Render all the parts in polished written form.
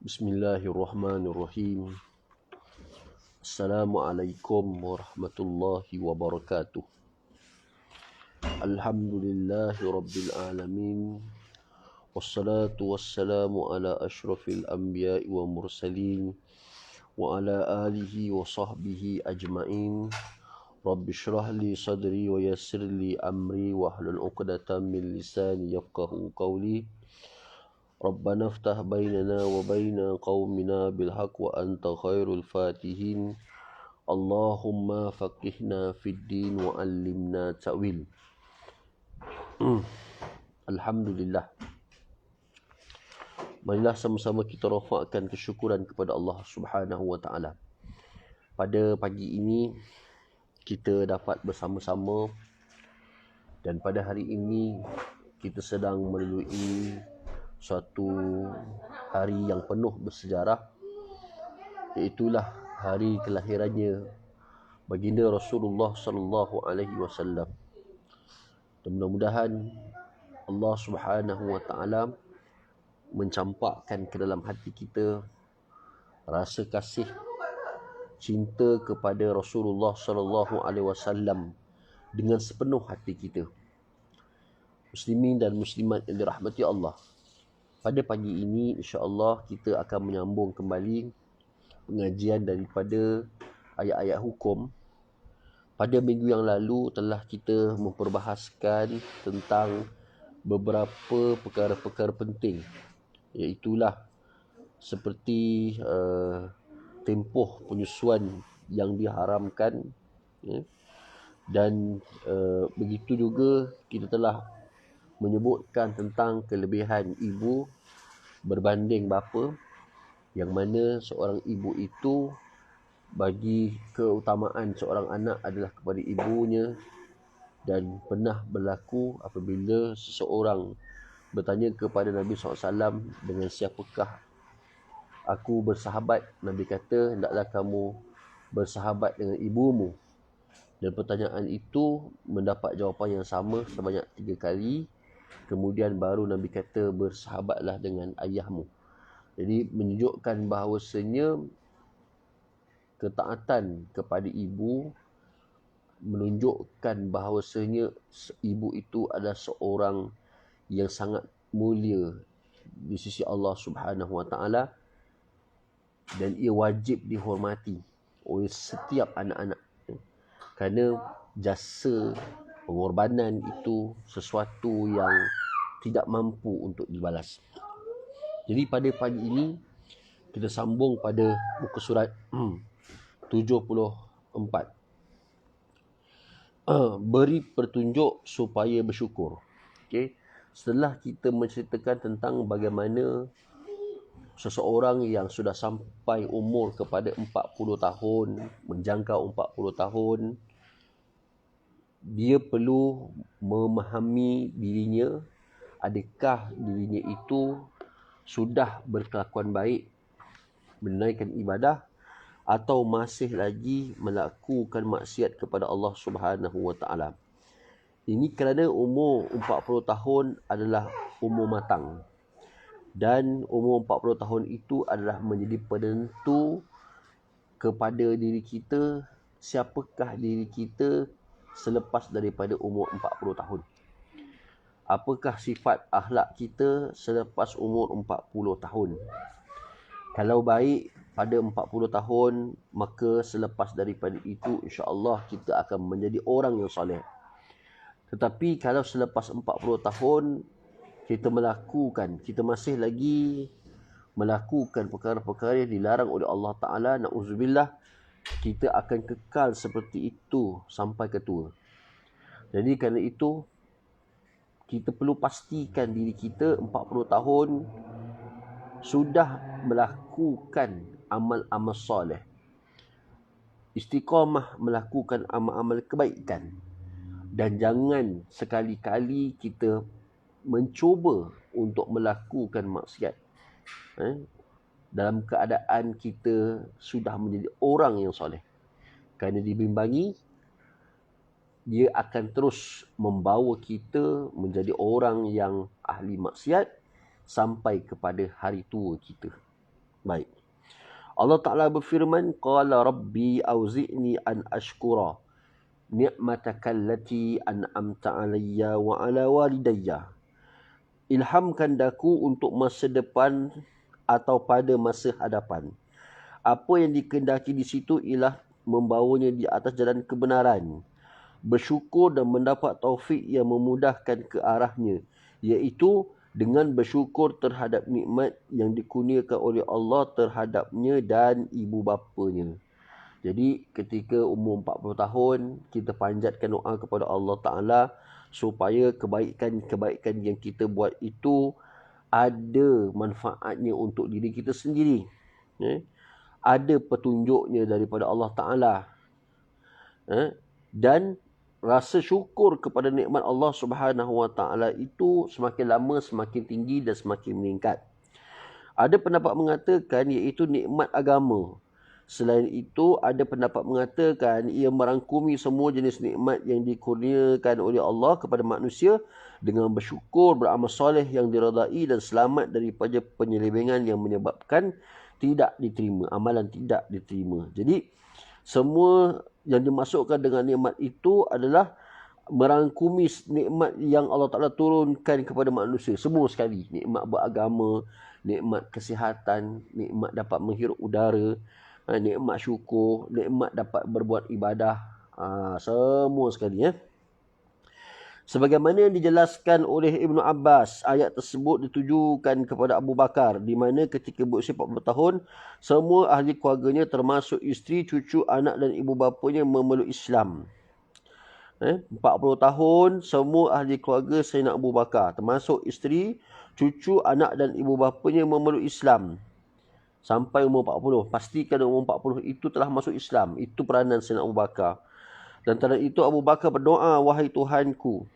Bismillahirrahmanirrahim. Assalamualaikum warahmatullahi wabarakatuh. Alhamdulillahi rabbil alamin. Wassalatu wassalamu ala ashrafil anbiya'i wa mursalin wa ala alihi wa sahbihi ajma'in. Rabbi shrah li sadri wa yassir li amri wa hlul 'uqdatam min lisani yafqahu qawli. Rabbana iftah bainana wa baina qaumina bil haqq wa anta khairul fatihin. Allahumma faqihna fid din wa 'allimna ta'wil. Alhamdulillah. Marilah sama-sama kita rafakkan kesyukuran kepada Allah Subhanahu wa taala. Pada pagi ini kita dapat bersama-sama, dan pada hari ini kita sedang melalui suatu hari yang penuh bersejarah, iaitulah hari kelahirannya baginda Rasulullah sallallahu alaihi wasallam. Dan mudah-mudahan Allah Subhanahu wa taala mencampakkan ke dalam hati kita rasa kasih cinta kepada Rasulullah sallallahu alaihi wasallam dengan sepenuh hati kita. Muslimin dan muslimat yang dirahmati Allah, pada pagi ini insya-Allah kita akan menyambung kembali pengajian daripada ayat-ayat hukum. Pada minggu yang lalu telah kita memperbahaskan tentang beberapa perkara-perkara penting, iaitulah seperti tempoh penyusuan yang diharamkan, dan begitu juga kita telah menyebutkan tentang kelebihan ibu berbanding bapa, yang mana seorang ibu itu bagi keutamaan seorang anak adalah kepada ibunya. Dan pernah berlaku apabila seseorang bertanya kepada Nabi SAW, dengan siapakah aku bersahabat? Nabi kata, hendaklah kamu bersahabat dengan ibumu. Dan pertanyaan itu mendapat jawapan yang sama sebanyak 3 kali. Kemudian baru Nabi kata, bersahabatlah dengan ayahmu. Jadi menunjukkan bahawasanya ketaatan kepada ibu menunjukkan bahawasanya ibu itu adalah seorang yang sangat mulia di sisi Allah Subhanahu wa taala, dan ia wajib dihormati oleh setiap anak-anak, kerana jasa pengorbanan itu sesuatu yang tidak mampu untuk dibalas. Jadi pada pagi ini kita sambung pada muka surat 74. Beri petunjuk supaya bersyukur. Okey. Setelah kita menceritakan tentang bagaimana seseorang yang sudah sampai umur kepada 40 tahun, menjangkau 40 tahun, dia perlu memahami dirinya, adakah dirinya itu sudah berkelakuan baik, menunaikan ibadah, atau masih lagi melakukan maksiat kepada Allah Subhanahu wa taala. Ini kerana umur 40 tahun adalah umur matang, dan umur 40 tahun itu adalah menjadi penentu kepada diri kita, siapakah diri kita selepas daripada umur 40 tahun. Apakah sifat akhlak kita selepas umur 40 tahun? Kalau baik pada 40 tahun, maka selepas daripada itu insya-Allah kita akan menjadi orang yang soleh. Tetapi kalau selepas 40 tahun kita masih lagi melakukan perkara-perkara yang dilarang oleh Allah Ta'ala, na'udzubillah, kita akan kekal seperti itu sampai ke tua. Jadi kerana itu kita perlu pastikan diri kita 40 tahun sudah melakukan amal-amal soleh, istiqamah melakukan amal-amal kebaikan, dan jangan sekali-kali kita mencuba untuk melakukan maksiat dalam keadaan kita sudah menjadi orang yang soleh. Kerana dibimbangi, dia akan terus membawa kita menjadi orang yang ahli maksiat sampai kepada hari tua kita. Baik. Allah Ta'ala berfirman, Qala Rabbi auzi'ni an ashkura ni'mataka allati an'amta alayya wa ala walidayya. Ilhamkan daku untuk masa depan atau pada masa hadapan. Apa yang dikehendaki di situ ialah membawanya di atas jalan kebenaran, bersyukur dan mendapat taufik yang memudahkan ke arahnya, iaitu dengan bersyukur terhadap nikmat yang dikurniakan oleh Allah terhadapnya dan ibu bapanya. Jadi ketika umur 40 tahun, kita panjatkan doa kepada Allah Ta'ala supaya kebaikan-kebaikan yang kita buat itu ada manfaatnya untuk diri kita sendiri. Ada petunjuknya daripada Allah Ta'ala. Dan rasa syukur kepada nikmat Allah Subhanahu Wa Ta'ala itu semakin lama semakin tinggi dan semakin meningkat. Ada pendapat mengatakan iaitu nikmat agama. Selain itu, ada pendapat mengatakan ia merangkumi semua jenis nikmat yang dikurniakan oleh Allah kepada manusia dengan bersyukur, beramal soleh yang diredai dan selamat daripada penyelewengan yang menyebabkan tidak diterima, amalan tidak diterima. Jadi, semua yang dimasukkan dengan nikmat itu adalah merangkumi nikmat yang Allah Ta'ala turunkan kepada manusia. Semua sekali. Nikmat beragama, nikmat kesihatan, nikmat dapat menghirup udara, nikmat syukur, nikmat dapat berbuat ibadah. Semua sekali. Sebagaimana yang dijelaskan oleh Ibnu Abbas, ayat tersebut ditujukan kepada Abu Bakar, di mana ketika berusia 40 tahun, semua ahli keluarganya termasuk isteri, cucu, anak dan ibu bapanya memeluk Islam. 40 tahun, semua ahli keluarga Sayyidina Abu Bakar, termasuk isteri, cucu, anak dan ibu bapanya memeluk Islam. Sampai umur 40. Pastikan umur 40 itu telah masuk Islam. Itu peranan Sayyidina Abu Bakar. Dan terhadap itu Abu Bakar berdoa, wahai Tuhanku,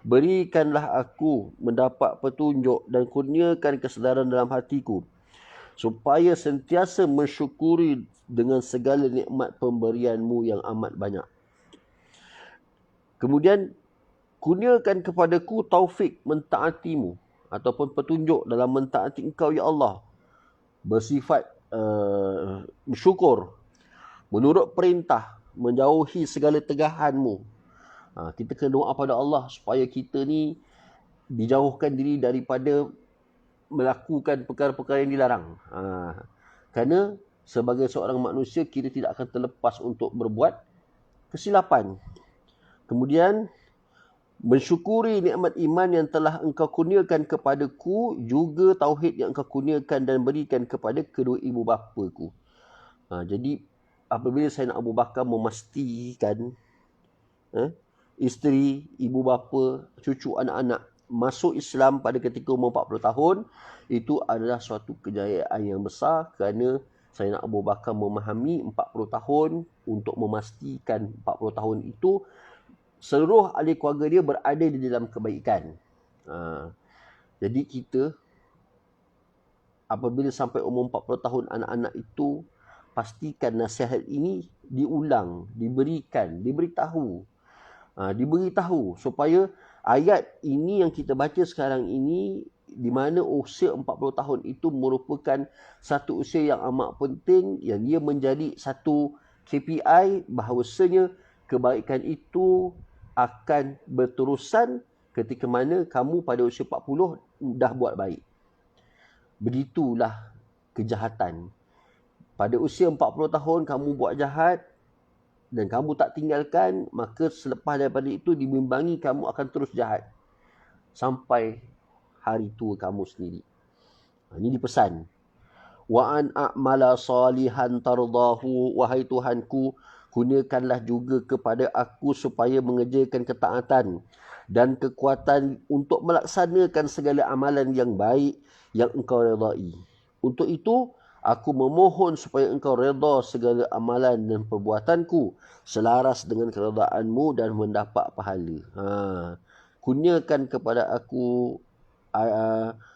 berikanlah aku mendapat petunjuk dan kurniakan kesedaran dalam hatiku, supaya sentiasa mensyukuri dengan segala nikmat pemberianmu yang amat banyak. Kemudian, kurniakan kepadaku taufik mentaatimu, ataupun petunjuk dalam mentaati engkau, ya Allah. Bersifat bersyukur, menurut perintah, menjauhi segala tegahanmu. Kita kena doa pada Allah supaya kita ni dijauhkan diri daripada melakukan perkara-perkara yang dilarang. Kerana sebagai seorang manusia, kita tidak akan terlepas untuk berbuat kesilapan. Kemudian, mensyukuri nikmat iman yang telah engkau kurniakan kepadaku, juga tauhid yang engkau kurniakan dan berikan kepada kedua ibu bapaku. Jadi, apabila Sayyidina Abu Bakar memastikan isteri, ibu bapa, cucu, anak-anak masuk Islam pada ketika umur 40 tahun, itu adalah suatu kejayaan yang besar kerana Sayyidina Abu Bakar memahami 40 tahun untuk memastikan 40 tahun itu seluruh ahli keluarga dia berada di dalam kebaikan. Jadi kita apabila sampai umur 40 tahun anak-anak itu, pastikan nasihat ini diulang, diberitahu supaya ayat ini yang kita baca sekarang ini, di mana usia 40 tahun itu merupakan satu usia yang amat penting, yang dia menjadi satu KPI bahawasanya kebaikan itu akan berterusan ketika mana kamu pada usia 40 dah buat baik. Begitulah kejahatan. Pada usia 40 tahun kamu buat jahat dan kamu tak tinggalkan, maka selepas daripada itu dibimbangi kamu akan terus jahat sampai hari tua kamu sendiri. Ini dipesan. Wa an a'mala salihan tardahu, wahai Tuhanku, kurniakanlah juga kepada aku supaya mengerjakan ketaatan dan kekuatan untuk melaksanakan segala amalan yang baik yang engkau redai. Untuk itu, aku memohon supaya engkau redha segala amalan dan perbuatanku selaras dengan keredaanmu dan mendapat pahala. Kurniakan kepada aku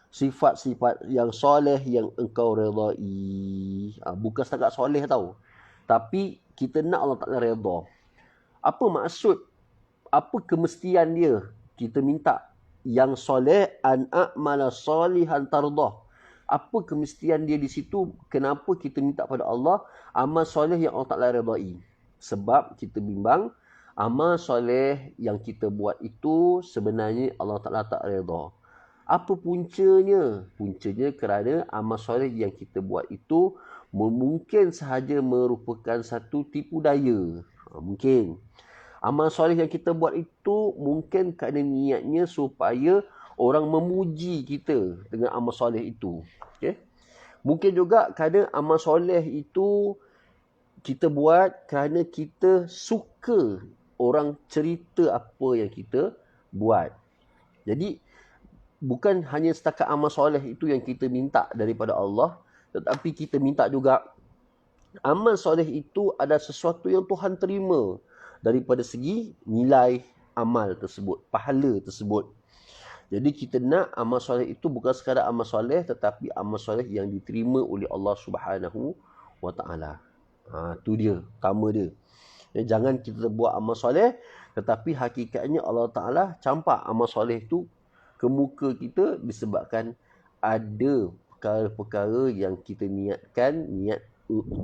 sifat-sifat yang soleh yang engkau redai. Bukan setakat soleh tau, tapi kita nak Allah Ta'ala redha. Apa maksud? Apa kemestian dia? Kita minta yang soleh, an a'mala salihan tardah. Apa kemestian dia di situ? Kenapa kita minta pada Allah amal soleh yang Allah Ta'ala redai? Sebab kita bimbang amal soleh yang kita buat itu sebenarnya Allah Ta'ala tak redha. Apa puncanya? Puncanya kerana amal soleh yang kita buat itu mungkin sahaja merupakan satu tipu daya. Mungkin. Amal soleh yang kita buat itu mungkin kerana niatnya supaya orang memuji kita dengan amal soleh itu. Okay? Mungkin juga kerana amal soleh itu kita buat kerana kita suka orang cerita apa yang kita buat. Jadi, bukan hanya setakat amal soleh itu yang kita minta daripada Allah, tetapi kita minta juga amal soleh itu ada sesuatu yang Tuhan terima daripada segi nilai amal tersebut, pahala tersebut. Jadi kita nak amal soleh itu bukan sekadar amal soleh, tetapi amal soleh yang diterima oleh Allah Subhanahu wa Ta'ala. Tu dia, utama dia. Jangan kita buat amal soleh, tetapi hakikatnya Allah Ta'ala campak amal soleh itu ke muka kita disebabkan ada perkara-perkara yang kita niatkan, niat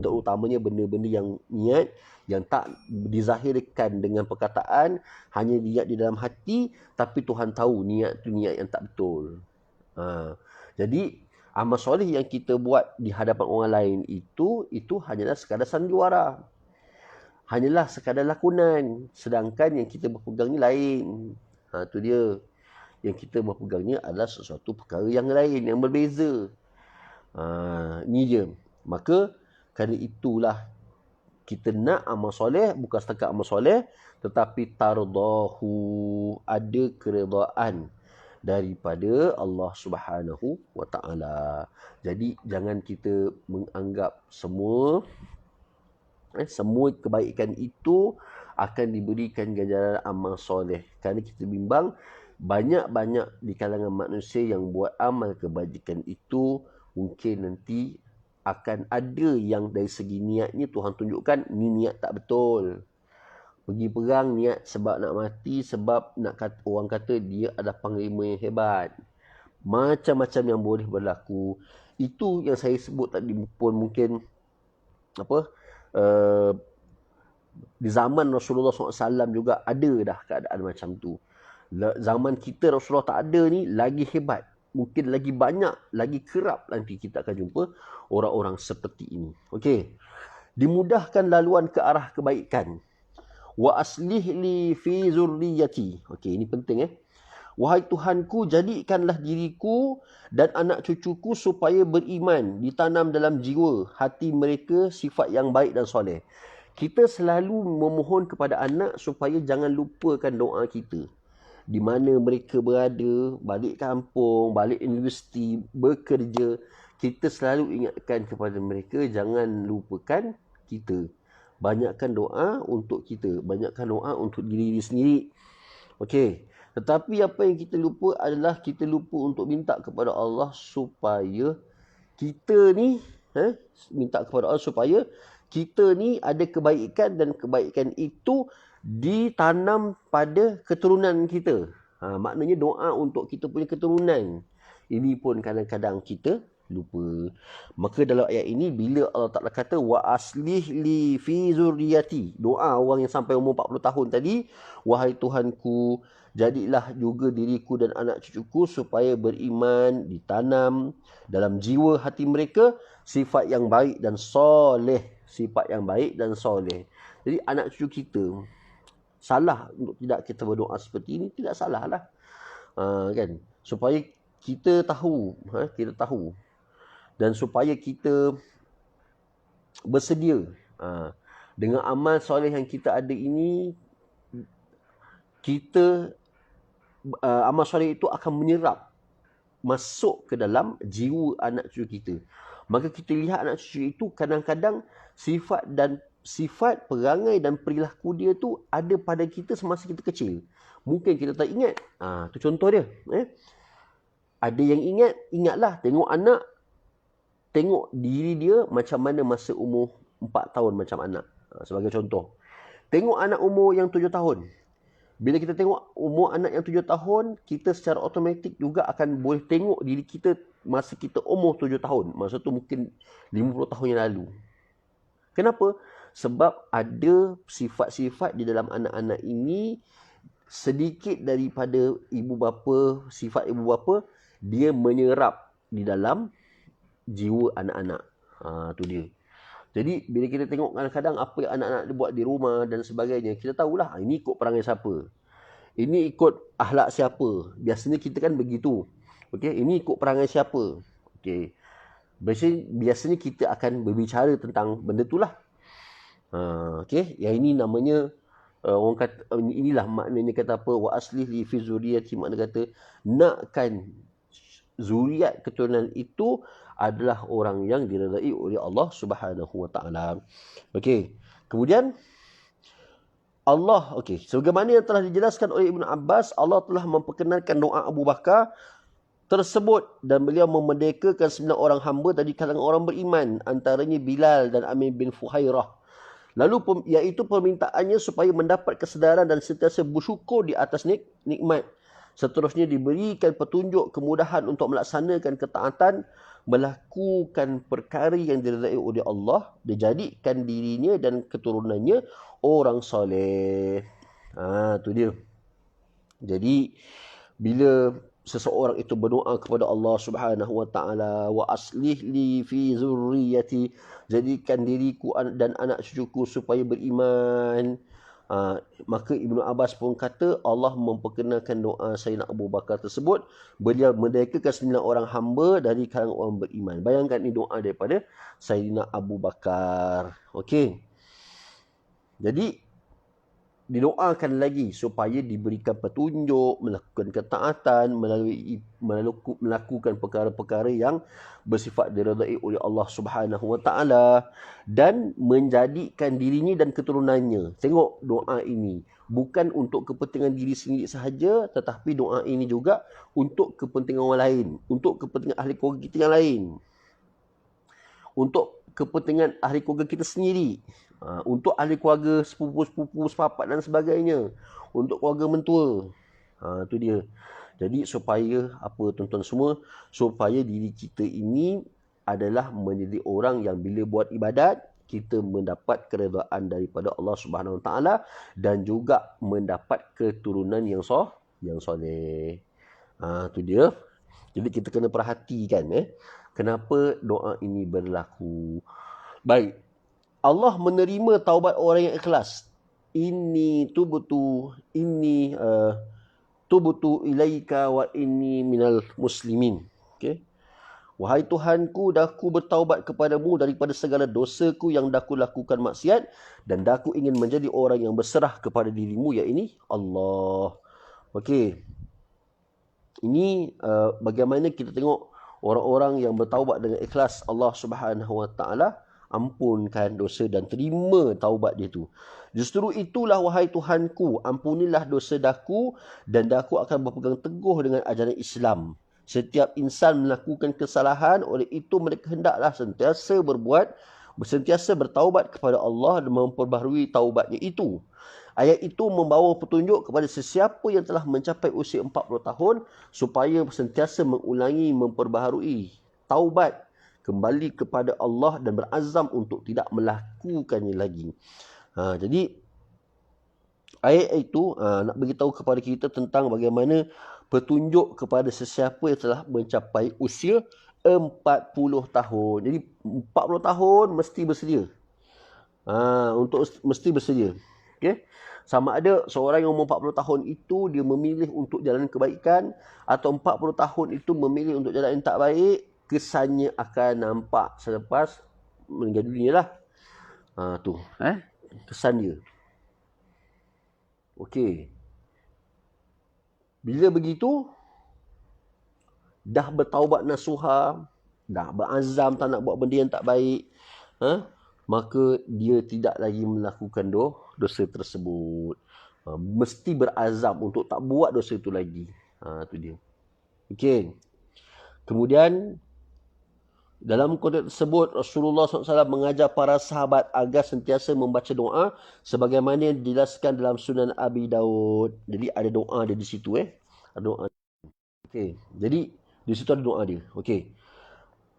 terutamanya benda-benda yang niat yang tak dizahirkan dengan perkataan, hanya niat di dalam hati, tapi Tuhan tahu niat tu niat yang tak betul. Jadi amal soleh yang kita buat di hadapan orang lain itu hanyalah sekadar sandiwara, hanyalah sekadar lakonan, sedangkan yang kita berpegang ni lain. Tu dia, yang kita berpegangnya adalah sesuatu perkara yang lain, yang berbeza. Ni je. Maka kerana itulah kita nak amal soleh, bukan setakat amal soleh, tetapi tardahu, ada keredaan daripada Allah Subhanahu wa Ta'ala. Jadi jangan kita menganggap semua kebaikan itu akan diberikan ganjaran amal soleh. Kerana kita bimbang banyak-banyak di kalangan manusia yang buat amal kebajikan itu, mungkin nanti akan ada yang dari segi niatnya Tuhan tunjukkan ni niat tak betul. Pergi perang niat sebab nak mati, sebab nak kata, orang kata dia adalah panglima yang hebat. Macam-macam yang boleh berlaku. Itu yang saya sebut tadi pun mungkin di zaman Rasulullah SAW juga ada dah keadaan macam tu. Zaman kita Rasulullah tak ada ni lagi hebat. Mungkin lagi banyak, lagi kerap nanti kita akan jumpa orang-orang seperti ini. Okey. Dimudahkan laluan ke arah kebaikan. Wa aslih li fi zurriyati. Okey, ini penting Wahai Tuhanku, jadikanlah diriku dan anak cucuku supaya beriman, ditanam dalam jiwa, hati mereka sifat yang baik dan soleh. Kita selalu memohon kepada anak supaya jangan lupakan doa kita. Di mana mereka berada, balik kampung, balik universiti, bekerja, kita selalu ingatkan kepada mereka jangan lupakan kita. Banyakkan doa untuk kita, banyakkan doa untuk diri sendiri. Okey. Tetapi apa yang kita lupa adalah kita lupa untuk minta kepada Allah supaya kita ni minta kepada Allah supaya kita ni ada kebaikan, dan kebaikan itu ditanam pada keturunan kita. Maknanya doa untuk kita punya keturunan. Ini pun kadang-kadang kita lupa. Maka dalam ayat ini bila Allah Ta'ala kata wa aslih li fi zurriyati, doa orang yang sampai umur 40 tahun tadi, wahai Tuhanku, jadilah juga diriku dan anak cucuku supaya beriman, ditanam dalam jiwa hati mereka sifat yang baik dan soleh. Sifat yang baik dan soleh. Jadi anak cucu kita salah untuk tidak kita berdoa seperti ini, tidak salah lah. Kan? Supaya kita tahu, dan supaya kita bersedia dengan amal soleh yang kita ada ini, kita amal soleh itu akan menyerap masuk ke dalam jiwa anak cucu kita. Maka kita lihat anak cucu itu kadang-kadang sifat, perangai dan perilaku dia tu ada pada kita semasa kita kecil. Mungkin kita tak ingat. Tu contoh dia. Ada yang ingatlah tengok anak, tengok diri dia macam mana masa umur 4 tahun macam anak. Sebagai contoh. Tengok anak umur yang 7 tahun. Bila kita tengok umur anak yang 7 tahun, kita secara automatik juga akan boleh tengok diri kita masa kita umur 7 tahun. Masa tu mungkin 50 tahun yang lalu. Kenapa? Sebab ada sifat-sifat di dalam anak-anak ini, sedikit daripada ibu bapa, sifat ibu bapa, dia menyerap di dalam jiwa anak-anak. Tu dia. Jadi bila kita tengok kadang-kadang apa yang anak-anak dia buat di rumah dan sebagainya, kita tahulah ini ikut perangai siapa. Ini ikut akhlak siapa. Biasanya kita kan begitu. Okey, ini ikut perangai siapa. Okey. Biasanya kita akan berbicara tentang benda itulah. Okey, yang ini namanya orang kata, inilah maknanya kata apa, wa aslih li fi zuriyati, makna kata nakkan zuriat keturunan itu adalah orang yang diredai oleh Allah Subhanahu wa taala. Okey. Kemudian Allah, sebagaimana yang telah dijelaskan oleh Ibn Abbas, Allah telah memperkenalkan doa Abu Bakar tersebut dan beliau memerdekakan 9 orang hamba dari kalangan orang beriman, antaranya Bilal dan Amir bin Fuhairah. Lalu iaitu permintaannya supaya mendapat kesedaran dan sentiasa bersyukur di atas nikmat. Seterusnya diberikan petunjuk kemudahan untuk melaksanakan ketaatan, melakukan perkara yang diredai oleh Allah, dijadikan dirinya dan keturunannya orang soleh. Tu dia. Jadi bila seseorang itu berdoa kepada Allah Subhanahu wa taala, wa aslih li fi zurriyati, jadikan diriku dan anak cucuku supaya beriman. Maka Ibnu Abbas pun kata Allah memperkenalkan doa Sayyidina Abu Bakar tersebut. Beliau merdekakan 9 orang hamba dari kalangan orang beriman. Bayangkan ini doa daripada Sayyidina Abu Bakar. Okey. Jadi didoakan lagi supaya diberikan petunjuk, melakukan ketaatan, melakukan perkara-perkara yang bersifat diredai oleh Allah Subhanahu wa taala dan menjadikan dirinya dan keturunannya. Tengok doa ini bukan untuk kepentingan diri sendiri sahaja, tetapi doa ini juga untuk kepentingan orang lain, untuk kepentingan ahli keluarga kita yang lain, untuk kepentingan ahli keluarga kita sendiri, untuk ahli keluarga sepupu-sepupu, sepapat dan sebagainya, untuk keluarga mentua. Itu dia. Jadi supaya apa tuan-tuan semua, supaya diri kita ini adalah menjadi orang yang bila buat ibadat kita mendapat keredaan daripada Allah Subhanahu Wa Taala dan juga mendapat keturunan yang soleh. Itu dia. Jadi kita kena perhatikan kenapa doa ini berlaku. Baik. Allah menerima taubat orang yang ikhlas. Inni tubtu ilaika wa inni minal muslimin. Okey. Wahai Tuhanku, daku bertaubat kepadamu daripada segala dosaku yang daku lakukan maksiat dan daku ingin menjadi orang yang berserah kepada dirimu, iaitu Allah. Okey. Ini bagaimana kita tengok orang-orang yang bertaubat dengan ikhlas, Allah Subhanahu Wa Taala ampunkan dosa dan terima taubat dia tu. Justru itulah wahai Tuhanku, ampunilah dosa daku dan daku akan berpegang teguh dengan ajaran Islam. Setiap insan melakukan kesalahan, oleh itu mereka hendaklah sentiasa bertaubat kepada Allah dan memperbaharui taubatnya itu. Ayat itu membawa petunjuk kepada sesiapa yang telah mencapai usia 40 tahun supaya sentiasa mengulangi, memperbaharui taubat, kembali kepada Allah dan berazam untuk tidak melakukannya lagi. Jadi ayat itu nak beritahu kepada kita tentang bagaimana petunjuk kepada sesiapa yang telah mencapai usia 40 tahun. Jadi 40 tahun mesti bersedia. Mesti bersedia. Okey. Sama ada seorang yang umur 40 tahun itu dia memilih untuk jalan kebaikan atau 40 tahun itu memilih untuk jalan yang tak baik, kesannya akan nampak selepas meninggal dunia lah. Kesan dia. Okey. Bila begitu, dah bertaubat nasuha, dah berazam tak nak buat benda yang tak baik, maka dia tidak lagi melakukan dosa tersebut. Mesti berazam untuk tak buat dosa itu lagi. Itu dia. Okey. Kemudian Dalam konteks tersebut, Rasulullah SAW mengajar para sahabat agar sentiasa membaca doa sebagaimana yang dijelaskan dalam Sunan Abi Daud. Jadi ada doa dia di situ Ada doa. Okey. Jadi di situ ada doa dia. Okey.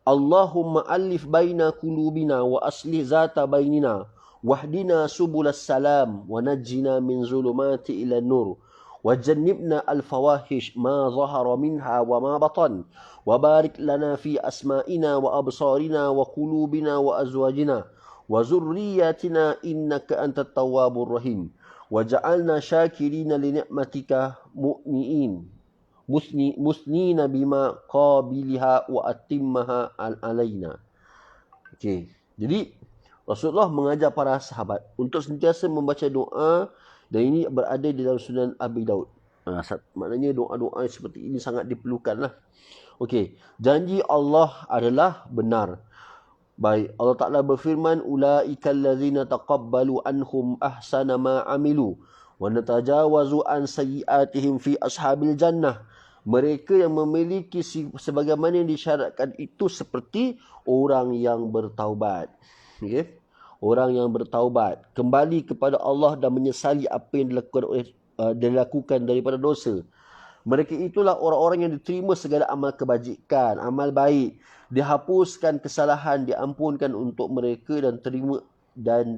Allahumma alif baina qulubina wa aslih zata bainina wahdina subulas salam wa najjina min zulumati ila nur وجنبنا الفواحش ما ظهر منها وما بطن وبارك لنا في أسمائنا وأبصارنا وقلوبنا وأزواجنا وذرياتنا إنك أنت التواب الرحيم وجعلنا شاكرين لنعمتك مؤمنين مثنين بما قابلها وأتمها علينا. Okey. Jadi Rasulullah mengajar para sahabat untuk sentiasa membaca doa. Dan ini berada di dalam Sunan Abi Daud. Maknanya doa-doa seperti ini sangat diperlukan lah. Okey. Janji Allah adalah benar. Baik. Allah Ta'ala berfirman, Ula'ika allazina taqabbalu anhum ahsana ma amilu. Wa natajawazu an sayyiatihim fi ashabil jannah. Mereka yang memiliki sebagaimana yang disyaratkan itu seperti orang yang bertaubat. Okey. Orang yang bertaubat, kembali kepada Allah dan menyesali apa yang dilakukan daripada dosa. Mereka itulah orang-orang yang diterima segala amal kebajikan, amal baik, dihapuskan kesalahan, diampunkan untuk mereka dan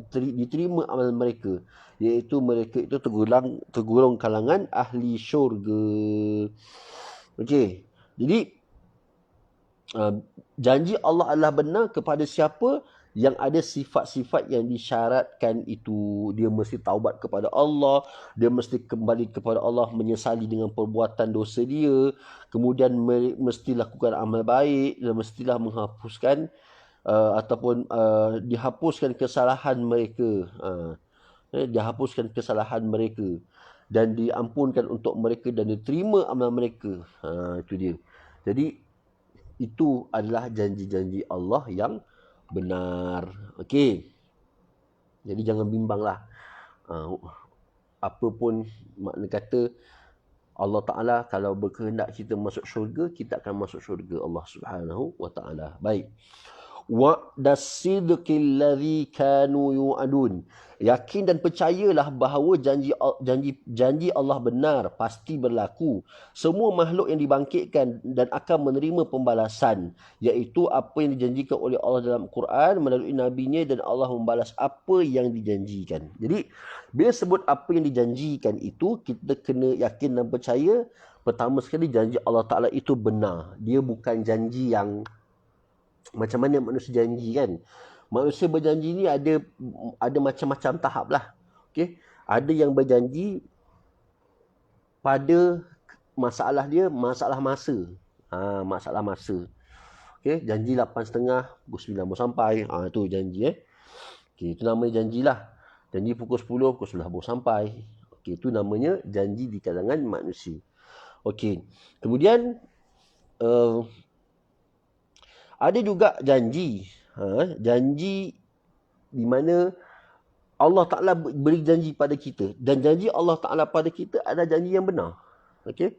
diterima amal mereka, iaitu mereka itu tergolong kalangan ahli syurga. Okey. Jadi janji Allah adalah benar kepada siapa yang ada sifat-sifat yang disyaratkan itu. Dia mesti taubat kepada Allah, dia mesti kembali kepada Allah, menyesali dengan perbuatan dosa dia, kemudian mesti lakukan amal baik, dan mestilah menghapuskan ataupun dihapuskan kesalahan mereka. Dihapuskan kesalahan mereka dan diampunkan untuk mereka dan diterima amal mereka. Itu dia. Jadi itu adalah janji-janji Allah yang benar. Okey. Jadi jangan bimbanglah. Apa pun makna kata Allah Ta'ala kalau berkehendak kita masuk syurga, kita akan masuk syurga Allah Subhanahu wa Ta'ala. Baik. Wa'dasidqil ladzi kanu yu'adun. Yakin dan percayalah bahawa janji Allah benar, pasti berlaku. Semua makhluk yang dibangkitkan dan akan menerima pembalasan, iaitu apa yang dijanjikan oleh Allah dalam Quran melalui nabinya, dan Allah membalas apa yang dijanjikan. Jadi bila sebut apa yang dijanjikan itu, kita kena yakin dan percaya. Pertama sekali, janji Allah Ta'ala itu benar. Dia bukan janji yang macam mana manusia janji kan. Manusia berjanji ni ada macam-macam tahap lah. Okay? Ada yang berjanji pada masalah dia, masalah masa. Masalah masa. Okay? Janji 8.30, pukul 9 baru sampai. Itu janji. Okay, itu namanya janjilah. Janji pukul 10, pukul 11 baru sampai. Okay, itu namanya janji di kalangan manusia. Okay. Kemudian ada juga janji. Janji di mana Allah Ta'ala beri janji pada kita. Dan janji Allah Ta'ala pada kita adalah janji yang benar. Okay?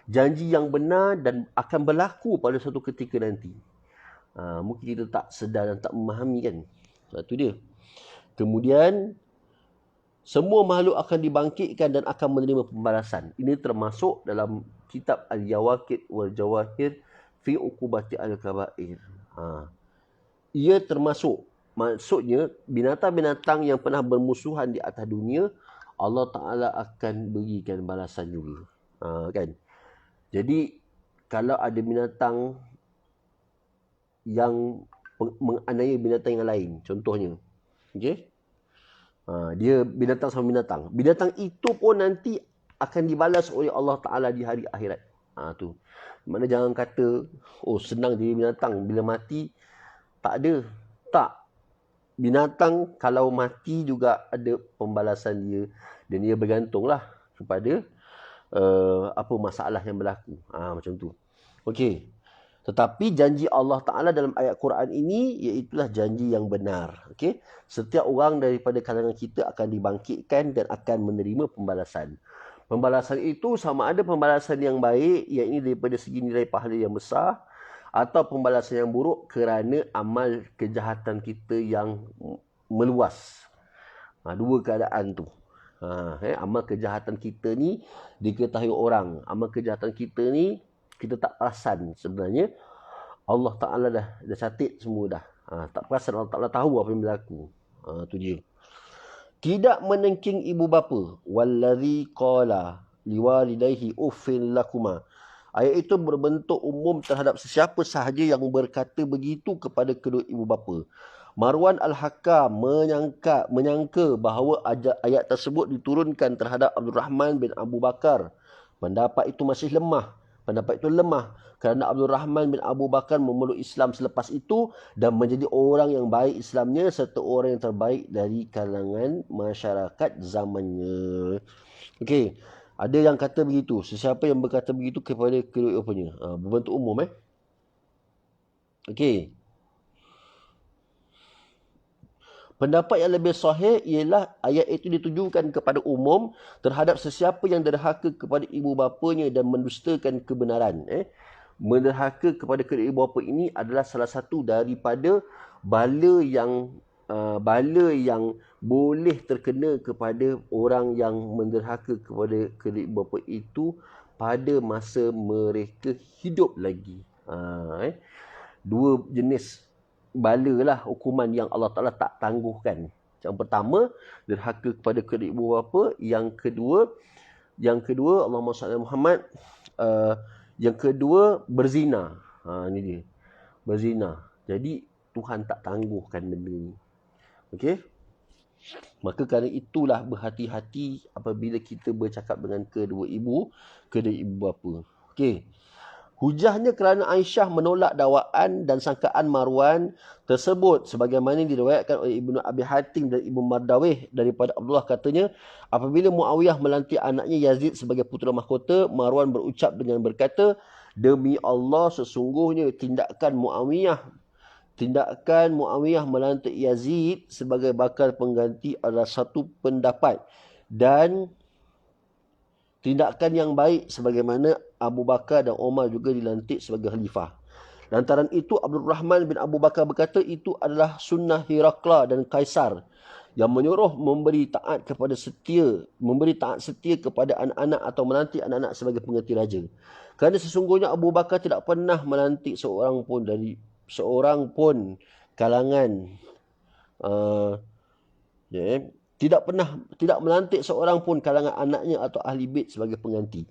Janji yang benar dan akan berlaku pada suatu ketika nanti. Mungkin kita tak sedar dan tak memahami kan. Itu dia. Kemudian, semua makhluk akan dibangkitkan dan akan menerima pembalasan. Ini termasuk dalam kitab Al-Jawaqid wal Jawahir fi uqubati al-kabair. Ia termasuk, maksudnya binatang-binatang yang pernah bermusuhan di atas dunia, Allah Ta'ala akan berikan balasan juga. Kan? Jadi kalau ada binatang yang menganiaya binatang yang lain, contohnya, okay? Dia binatang sama binatang. Binatang itu pun nanti akan dibalas oleh Allah Ta'ala di hari akhirat. Tu. Mana jangan kata, senang jadi binatang, bila mati tak ada. Tak. Binatang kalau mati juga ada pembalasan dia. Dan dia bergantunglah kepada apa masalah yang berlaku. Macam tu. Okey. Tetapi janji Allah Ta'ala dalam ayat Quran ini, iaitulah janji yang benar. Okey. Setiap orang daripada kalangan kita akan dibangkitkan dan akan menerima pembalasan. Pembalasan itu sama ada pembalasan yang baik, iaitu daripada segi nilai pahala yang besar, atau pembalasan yang buruk kerana amal kejahatan kita yang meluas. Dua keadaan tu. Amal kejahatan kita ni diketahui orang. Amal kejahatan kita ni kita tak perasan sebenarnya. Allah Ta'ala dah catat semua dah. Tak perasan, Allah Ta'ala tahu apa yang berlaku. Tu dia. Tidak menengking ibu bapa. Wallazi qala liwalidayhi uffin lakuma. Ayat itu berbentuk umum terhadap sesiapa sahaja yang berkata begitu kepada kedua ibu bapa. Marwan Al-Hakam menyangka bahawa ayat tersebut diturunkan terhadap Abdul Rahman bin Abu Bakar. Pendapat itu masih lemah. Pendapat itu lemah kerana Abdul Rahman bin Abu Bakar memeluk Islam selepas itu dan menjadi orang yang baik Islamnya serta orang yang terbaik dari kalangan masyarakat zamannya. Okey, ada yang kata begitu. Sesiapa yang berkata begitu kepada kedua bapanya. Berbentuk umum. Okey. Pendapat yang lebih sahih ialah ayat itu ditujukan kepada umum terhadap sesiapa yang derhaka kepada ibu bapanya dan mendustakan kebenaran. Menderhaka kepada kedua ibu bapa ini adalah salah satu daripada bala yang boleh terkena kepada orang yang menderhaka kepada kedua ibu bapa itu pada masa mereka hidup lagi. Dua jenis bala lah hukuman yang Allah Ta'ala tak tangguhkan. Yang pertama, derhaka kepada kedua ibu bapa. Yang kedua Allahumma salli ala Muhammad. Yang kedua, berzina. Ini dia. Berzina. Jadi, Tuhan tak tangguhkan benda ni. Okey? Maka kerana itulah berhati-hati apabila kita bercakap dengan kedua ibu bapa. Okey. Hujahnya kerana Aisyah menolak dakwaan dan sangkaan Marwan tersebut sebagaimana diriwayatkan oleh Ibnu Abi Hatim dan Ibnu Mardawih daripada Abdullah katanya, apabila Muawiyah melantik anaknya Yazid sebagai putera mahkota, Marwan berucap dengan berkata, demi Allah sesungguhnya tindakan Muawiyah melantik Yazid sebagai bakal pengganti adalah satu pendapat dan tindakan yang baik sebagaimana Abu Bakar dan Umar juga dilantik sebagai khalifah. Lantaran itu Abdul Rahman bin Abu Bakar berkata itu adalah sunnah Hirakla dan Kaisar yang menyuruh memberi taat setia kepada anak-anak atau melantik anak-anak sebagai pengganti raja. Kerana sesungguhnya Abu Bakar tidak pernah melantik seorang pun kalangan tidak melantik seorang pun kalangan anaknya atau ahli bait sebagai pengganti.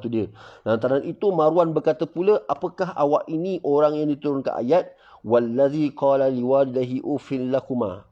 Tu dia. Lantaran itu Marwan berkata pula, apakah awak ini orang yang diturunkan ayat wallazi qala liwalidayhi uffil lakuma.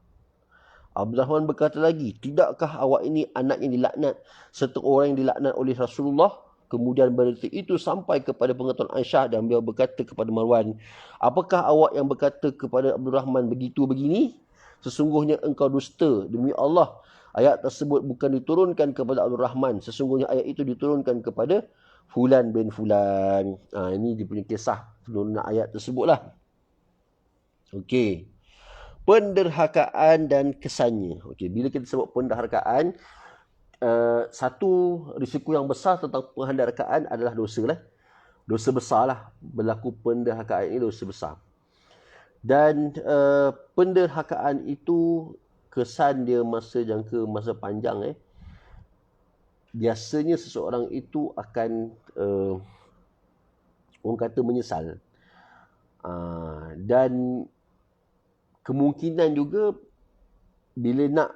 Abdul Rahman berkata lagi, tidakkah awak ini anak yang dilaknat serta orang yang dilaknat oleh Rasulullah? Kemudian berita itu sampai kepada pengetahuan Aisyah dan beliau berkata kepada Marwan, apakah awak yang berkata kepada Abdul Rahman begini? Sesungguhnya engkau dusta. Demi Allah, ayat tersebut bukan diturunkan kepada Abdul Rahman. Sesungguhnya ayat itu diturunkan kepada Fulan bin Fulan. Ini dia punya kisah penurunan ayat tersebutlah. Okey. Penderhakaan dan kesannya. Okey, bila kita sebut penderhakaan, satu risiko yang besar tentang penderhakaan adalah dosa lah. Dosa besar lah. Berlaku penderhakaan ini dosa besar. Dan penderhakaan itu kesan dia masa panjang. Biasanya seseorang itu akan orang kata menyesal. Dan kemungkinan juga bila nak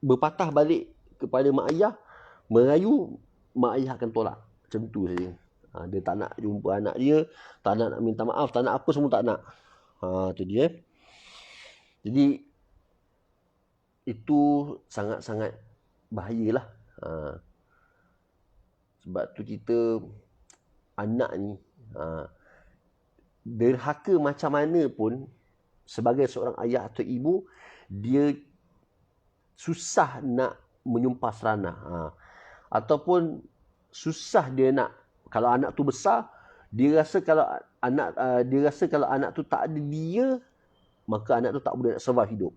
berpatah balik kepada mak ayah, merayu, mak ayah akan tolak. Macam tu saja. Dia tak nak jumpa anak dia, tak nak minta maaf, tak nak apa, semua tak nak. Tu dia. Jadi itu sangat-sangat bahayalah. Sebab tu kita anak ni derhaka macam mana pun sebagai seorang ayah atau ibu, dia susah nak menyumpah seranah. Ataupun susah dia nak, kalau anak tu besar, dia rasa kalau anak tu tak ada dia, maka anak tu tak boleh nak survive hidup.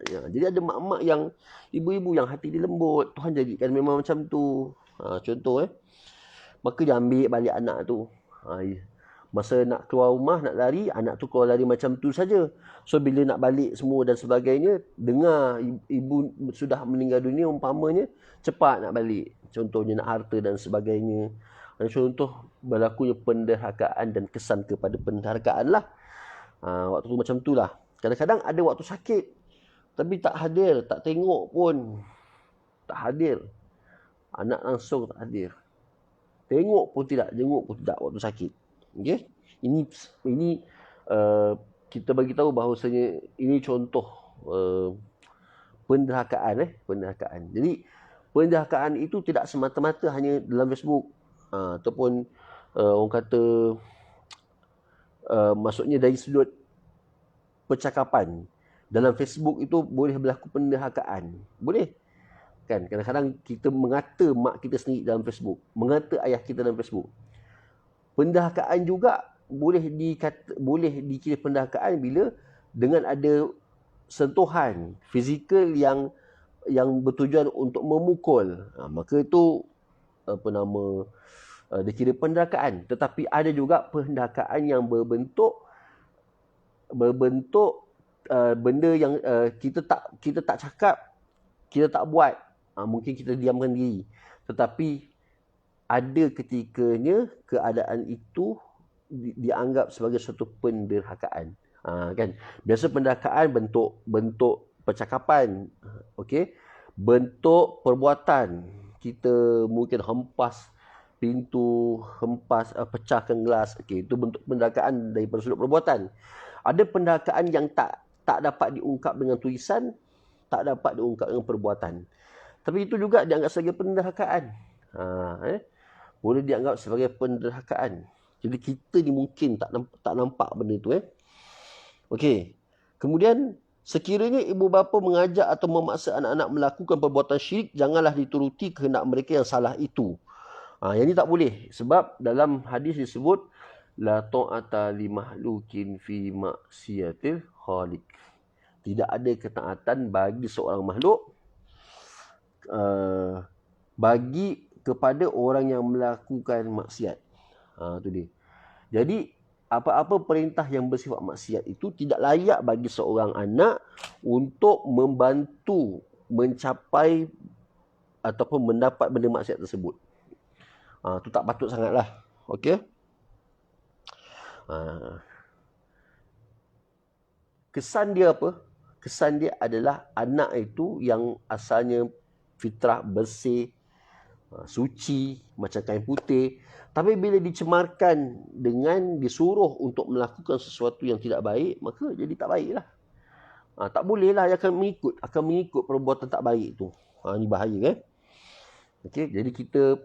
Jadi ada mak-mak yang, ibu-ibu yang hati dia lembut, Tuhan jadikan memang macam tu. Contoh maka dia ambil balik anak tu. Masa nak keluar rumah, nak lari, anak tu keluar lari macam tu saja. So bila nak balik semua dan sebagainya, dengar ibu sudah meninggal dunia umpamanya, cepat nak balik. Contohnya nak harta dan sebagainya. Contoh berlakunya penderhakaan dan kesan kepada penderhakaan lah. Waktu tu macam tu lah. Kadang-kadang ada waktu sakit, tapi tak hadir, tak tengok pun. Tak hadir. Anak langsung tak hadir. Tengok pun tidak, jenguk pun tidak waktu sakit. Okay? Ini kita bagi tahu bahawasanya ini contoh penderhakaan. Jadi penderhakaan itu tidak semata-mata hanya dalam Facebook ataupun orang kata maksudnya dari sudut percakapan. Dalam Facebook itu boleh berlaku penderhakaan. Boleh. Kan kadang-kadang kita mengata mak kita sendiri dalam Facebook, mengata ayah kita dalam Facebook. Penderhakaan juga boleh dikira penderhakaan bila dengan ada sentuhan fizikal yang bertujuan untuk memukul. Maka itu dikira penderhakaan. Tetapi ada juga penderhakaan yang berbentuk benda yang kita tak cakap, kita tak buat. Mungkin kita diamkan diri. Tetapi ada ketikanya keadaan itu dianggap sebagai suatu penderhakaan. Kan? Biasa penderhakaan bentuk percakapan, okey. Bentuk perbuatan. Kita mungkin hempas pintu, pecahkan gelas. Okey, itu bentuk penderhakaan daripada sudut perbuatan. Ada penderhakaan yang tak dapat diungkap dengan tulisan, tak dapat diungkap dengan perbuatan. Tapi itu juga dianggap sebagai penderhakaan. Boleh dianggap sebagai penderhakaan. Jadi kita ni mungkin tak nampak benda tu. Okey. Kemudian sekiranya ibu bapa mengajak atau memaksa anak-anak melakukan perbuatan syirik, janganlah dituruti kehendak mereka yang salah itu. Yang ini tak boleh. Sebab dalam hadis disebut la ta'ata li mahlukin fi maksiatil khaliq. Tidak ada ketaatan bagi seorang makhluk bagi kepada orang yang melakukan maksiat. Itu dia. Jadi apa-apa perintah yang bersifat maksiat itu tidak layak bagi seorang anak untuk membantu mencapai ataupun mendapat benda maksiat tersebut. Itu tak patut sangatlah. Okey. Kesan dia apa? Kesan dia adalah anak itu yang asalnya fitrah bersih, suci, macam kain putih. Tapi bila dicemarkan dengan disuruh untuk melakukan sesuatu yang tidak baik, maka jadi tak baiklah. Tak bolehlah, dia akan mengikut perbuatan tak baik tu. Ini bahaya kan? Okey, jadi kita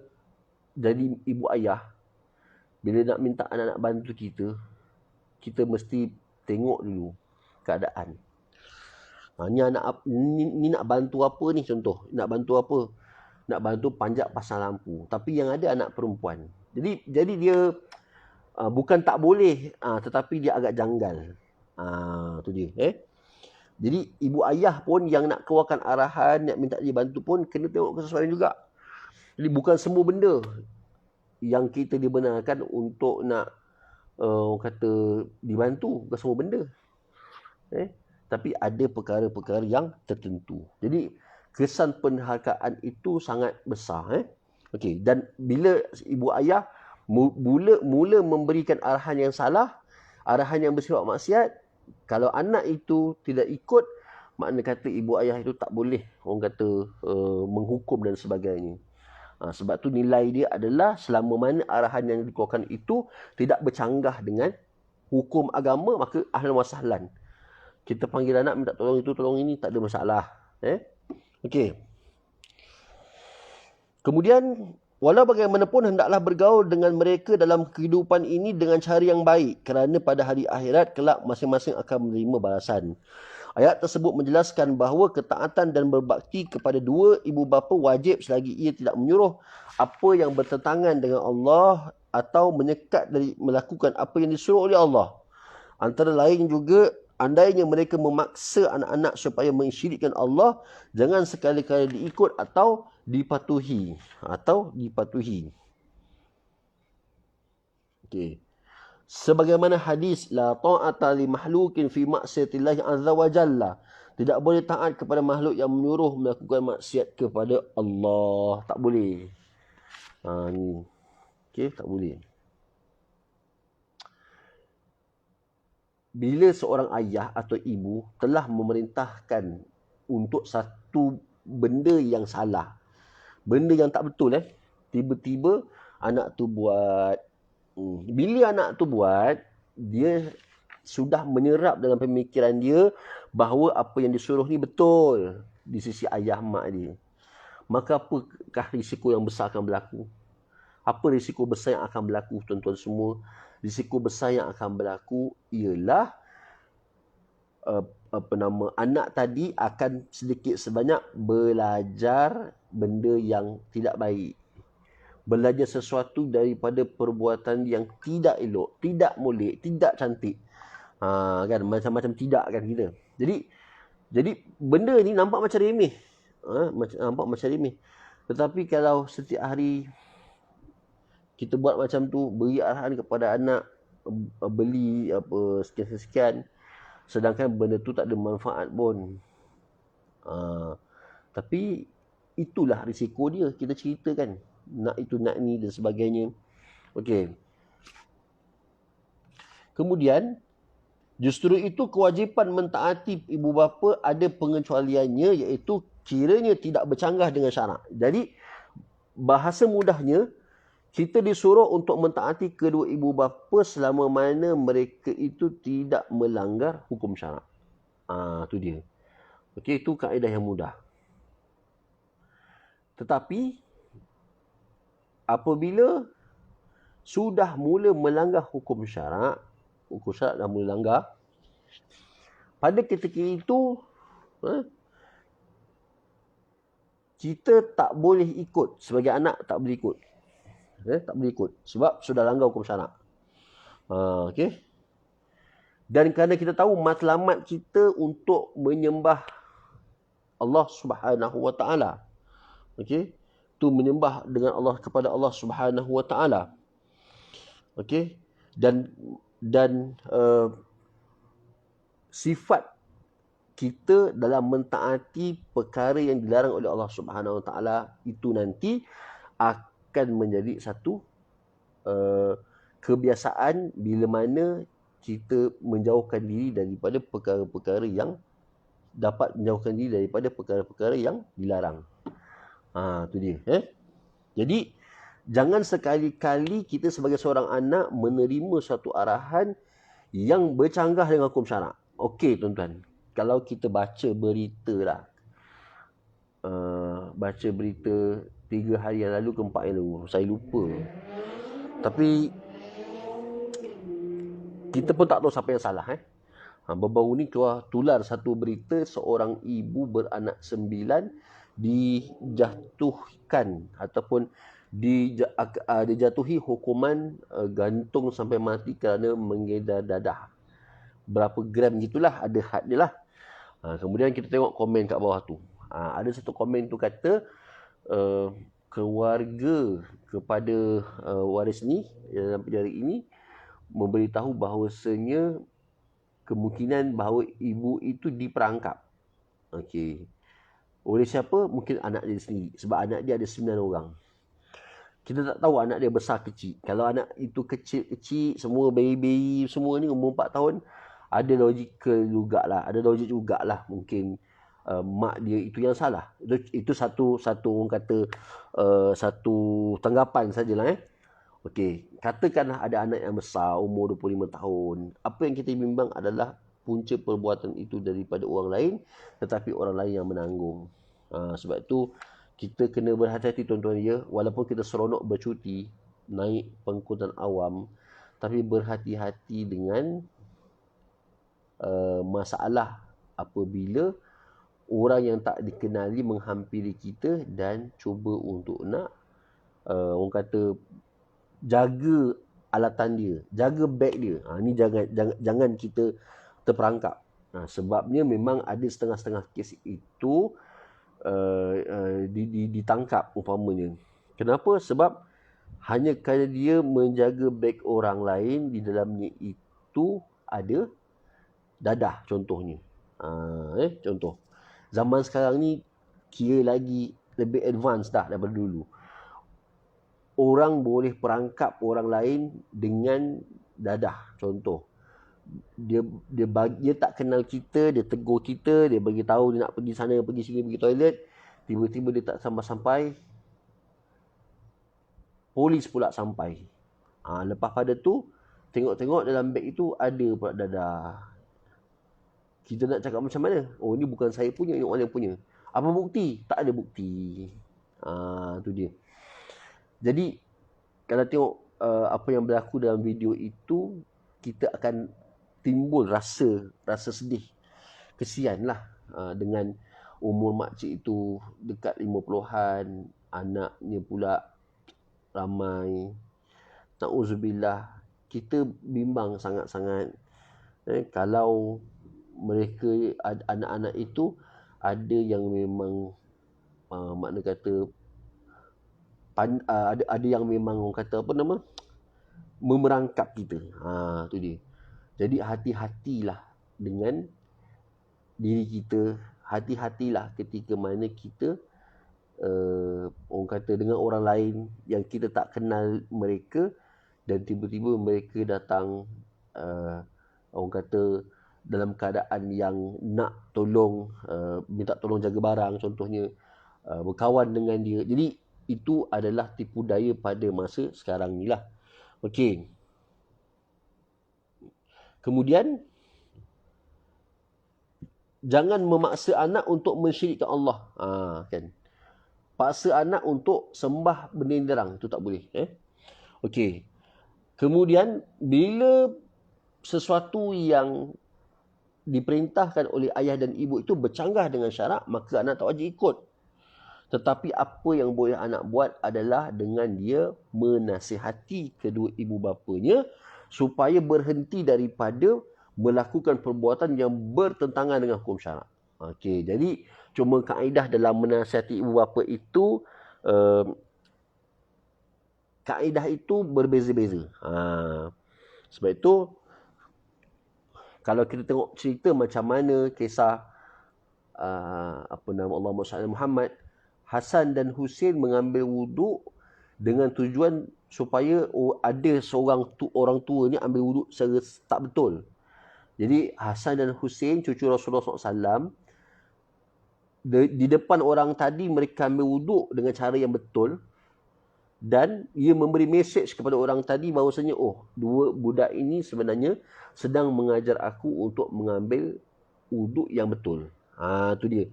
jadi ibu ayah, bila nak minta anak-anak bantu kita mesti tengok dulu keadaan. Ni nak bantu apa ni contoh? Nak bantu apa? Nak bantu panjat pasang lampu. Tapi yang ada anak perempuan. Jadi dia bukan tak boleh, tetapi dia agak janggal. Tu dia. Jadi ibu ayah pun yang nak keluarkan arahan, nak minta dia bantu pun kena tengok kesesuaian juga. Jadi bukan semua benda yang kita dibenarkan untuk nak kata dibantu. Bukan semua benda. Tapi ada perkara-perkara yang tertentu. Jadi kesan penderhakaan itu sangat besar. Okey, dan bila ibu ayah mula memberikan arahan yang salah, arahan yang bersifat maksiat, kalau anak itu tidak ikut, makna kata ibu ayah itu tak boleh orang kata menghukum dan sebagainya. Sebab tu nilai dia adalah selama mana arahan yang dikeluarkan itu tidak bercanggah dengan hukum agama, maka ahlan wa sahlan. Kita panggil anak minta tolong itu, tolong ini, tak ada masalah. Okey. Kemudian, walau bagaimanapun hendaklah bergaul dengan mereka dalam kehidupan ini dengan cara yang baik. Kerana pada hari akhirat, kelak masing-masing akan menerima balasan. Ayat tersebut menjelaskan bahawa ketaatan dan berbakti kepada dua ibu bapa wajib selagi ia tidak menyuruh apa yang bertentangan dengan Allah atau menyekat dari melakukan apa yang disuruh oleh Allah. Antara lain juga, andainya mereka memaksa anak-anak supaya mensyirikkan Allah, jangan sekali-kali diikut atau dipatuhi. Okey. Sebagaimana hadis la ta'ata li mahlukin fi ma'siyatillahi azza wa jalla. Tidak boleh taat kepada makhluk yang menyuruh melakukan maksiat kepada Allah. Tak boleh. Ni. Okey, tak boleh. Bila seorang ayah atau ibu telah memerintahkan untuk satu benda yang salah, benda yang tak betul, tiba-tiba anak tu buat. Bila anak tu buat, dia sudah menyerap dalam pemikiran dia bahawa apa yang disuruh ni betul di sisi ayah mak dia. Maka apakah risiko yang besar akan berlaku? Apa risiko besar yang akan berlaku, tuan-tuan semua? Risiko besar yang akan berlaku ialah anak tadi akan sedikit sebanyak belajar benda yang tidak baik. Belajar sesuatu daripada perbuatan yang tidak elok, tidak molek, tidak cantik. Kan macam-macam tidak kan kita. Jadi benda ni nampak macam remeh. Nampak macam remeh. Tetapi kalau setiap hari kita buat macam tu, beri arahan kepada anak, beli apa sekian-sekian, sedangkan benda tu tak ada manfaat pun. Tapi itulah risiko dia, kita ceritakan. Nak itu, nak ni dan sebagainya. Okey. Kemudian, justru itu kewajipan mentaati ibu bapa ada pengecualiannya, iaitu kiranya tidak bercanggah dengan syarak. Jadi, bahasa mudahnya, kita disuruh untuk mentaati kedua ibu bapa selama mana mereka itu tidak melanggar hukum syarak. Itu dia. Okey, itu kaedah yang mudah. Tetapi, apabila sudah mula melanggar hukum syarak dah mula langgar, pada ketika itu kita tak boleh ikut. Sebagai anak tak boleh ikut. Tak boleh ikut sebab sudah langgar hukum syarak. Okey. Dan kerana kita tahu matlamat kita untuk menyembah Allah Subhanahu wa taala. Okey. Tu menyembah dengan Allah, kepada Allah Subhanahu wa taala. Okey. Dan sifat kita dalam mentaati perkara yang dilarang oleh Allah Subhanahu wa taala itu nanti akan menjadi satu kebiasaan bila mana kita menjauhkan diri daripada perkara-perkara yang dapat menjauhkan diri daripada perkara-perkara yang dilarang. Tu dia. Jadi, jangan sekali-kali kita sebagai seorang anak menerima satu arahan yang bercanggah dengan hukum syarak. Okey, tuan-tuan. Kalau kita baca berita lah. Baca berita 3 hari yang lalu ke 4 yang lalu. Saya lupa. Tapi, kita pun tak tahu siapa yang salah. Baru-baru ni tular satu berita seorang ibu beranak 9 dijatuhkan ataupun dijatuhi hukuman gantung sampai mati kerana mengedar dadah. Berapa gram gitulah, ada had dia lah. Kemudian kita tengok komen kat bawah tu. Ada satu komen tu kata keluarga kepada waris ni dalam penjara ini memberitahu bahawasanya kemungkinan bahawa ibu itu diperangkap. Okey. Oleh siapa? Mungkin anak dia sendiri. Sebab anak dia ada 9 orang. Kita tak tahu anak dia besar kecil. Kalau anak itu kecil-kecil, semua bayi-bayi, semua ni umur 4 tahun, ada logikal jugalah. Ada logik jugalah. Mungkin mak dia itu yang salah. Itu satu orang kata, satu tanggapan sajalah. Okey. Katakanlah ada anak yang besar, umur 25 tahun. Apa yang kita bimbang adalah punca perbuatan itu daripada orang lain, tetapi orang lain yang menanggung. Sebab itu kita kena berhati-hati, tuan-tuan ya. Walaupun kita seronok bercuti, naik pengangkutan awam, tapi berhati-hati dengan masalah apabila orang yang tak dikenali menghampiri kita dan cuba untuk nak orang kata jaga alatan dia, jaga beg dia. Ni jangan kita terperangkap. Sebabnya memang ada setengah-setengah kes itu ditangkap umpamanya. Kenapa? Sebab hanya kerana dia menjaga beg orang lain, di dalamnya itu ada dadah contohnya. Contoh. Zaman sekarang ni kira lagi lebih advance dah daripada dulu. Orang boleh perangkap orang lain dengan dadah. Contoh, dia tak kenal kita, dia tegur kita, dia bagi tahu dia nak pergi sana, pergi sini, pergi toilet, tiba-tiba dia tak sampai-sampai, polis pula sampai. Lepas pada tu tengok-tengok dalam beg itu ada pula dadah. Kita nak cakap macam mana? Oh, ni bukan saya punya, ini orang yang punya. Apa bukti? Tak ada bukti. Tu dia. Jadi kalau tengok apa yang berlaku dalam video itu, kita akan timbul rasa sedih, kesian lah dengan umur makcik itu dekat 50-an, anaknya pula ramai. Na'udzubillah, kita bimbang sangat-sangat. Kalau mereka, anak-anak itu ada yang memang makna kata ada yang memang orang kata apa nama, memerangkap kita. Tu dia. Jadi hati-hatilah dengan diri kita, hati-hatilah ketika mana kita orang kata dengan orang lain yang kita tak kenal mereka, dan tiba-tiba mereka datang orang kata dalam keadaan yang nak tolong, minta tolong jaga barang contohnya, berkawan dengan dia. Jadi itu adalah tipu daya pada masa sekarang ni lah. Okey. Kemudian, jangan memaksa anak untuk mensyirikkan Allah. Kan? Paksa anak untuk sembah benda yang dilarang, itu tak boleh. Okey. Kemudian, bila sesuatu yang diperintahkan oleh ayah dan ibu itu bercanggah dengan syarak, maka anak tak wajib ikut. Tetapi apa yang boleh anak buat adalah dengan dia menasihati kedua ibu bapanya supaya berhenti daripada melakukan perbuatan yang bertentangan dengan hukum syarak. Okey, jadi cuma kaedah dalam menasihati ibu bapa itu, kaedah itu berbeza-beza. Sebab itu kalau kita tengok cerita macam mana kisah apa nama Allahumma salli Muhammad, Hasan dan Husain mengambil wuduk dengan tujuan supaya ada seorang orang tua ni ambil wuduk secara tak betul. Jadi Hasan dan Husain, cucu Rasulullah SAW, di depan orang tadi mereka ambil wuduk dengan cara yang betul, dan ia memberi mesej kepada orang tadi bahawasanya, dua budak ini sebenarnya sedang mengajar aku untuk mengambil wuduk yang betul. Tu dia.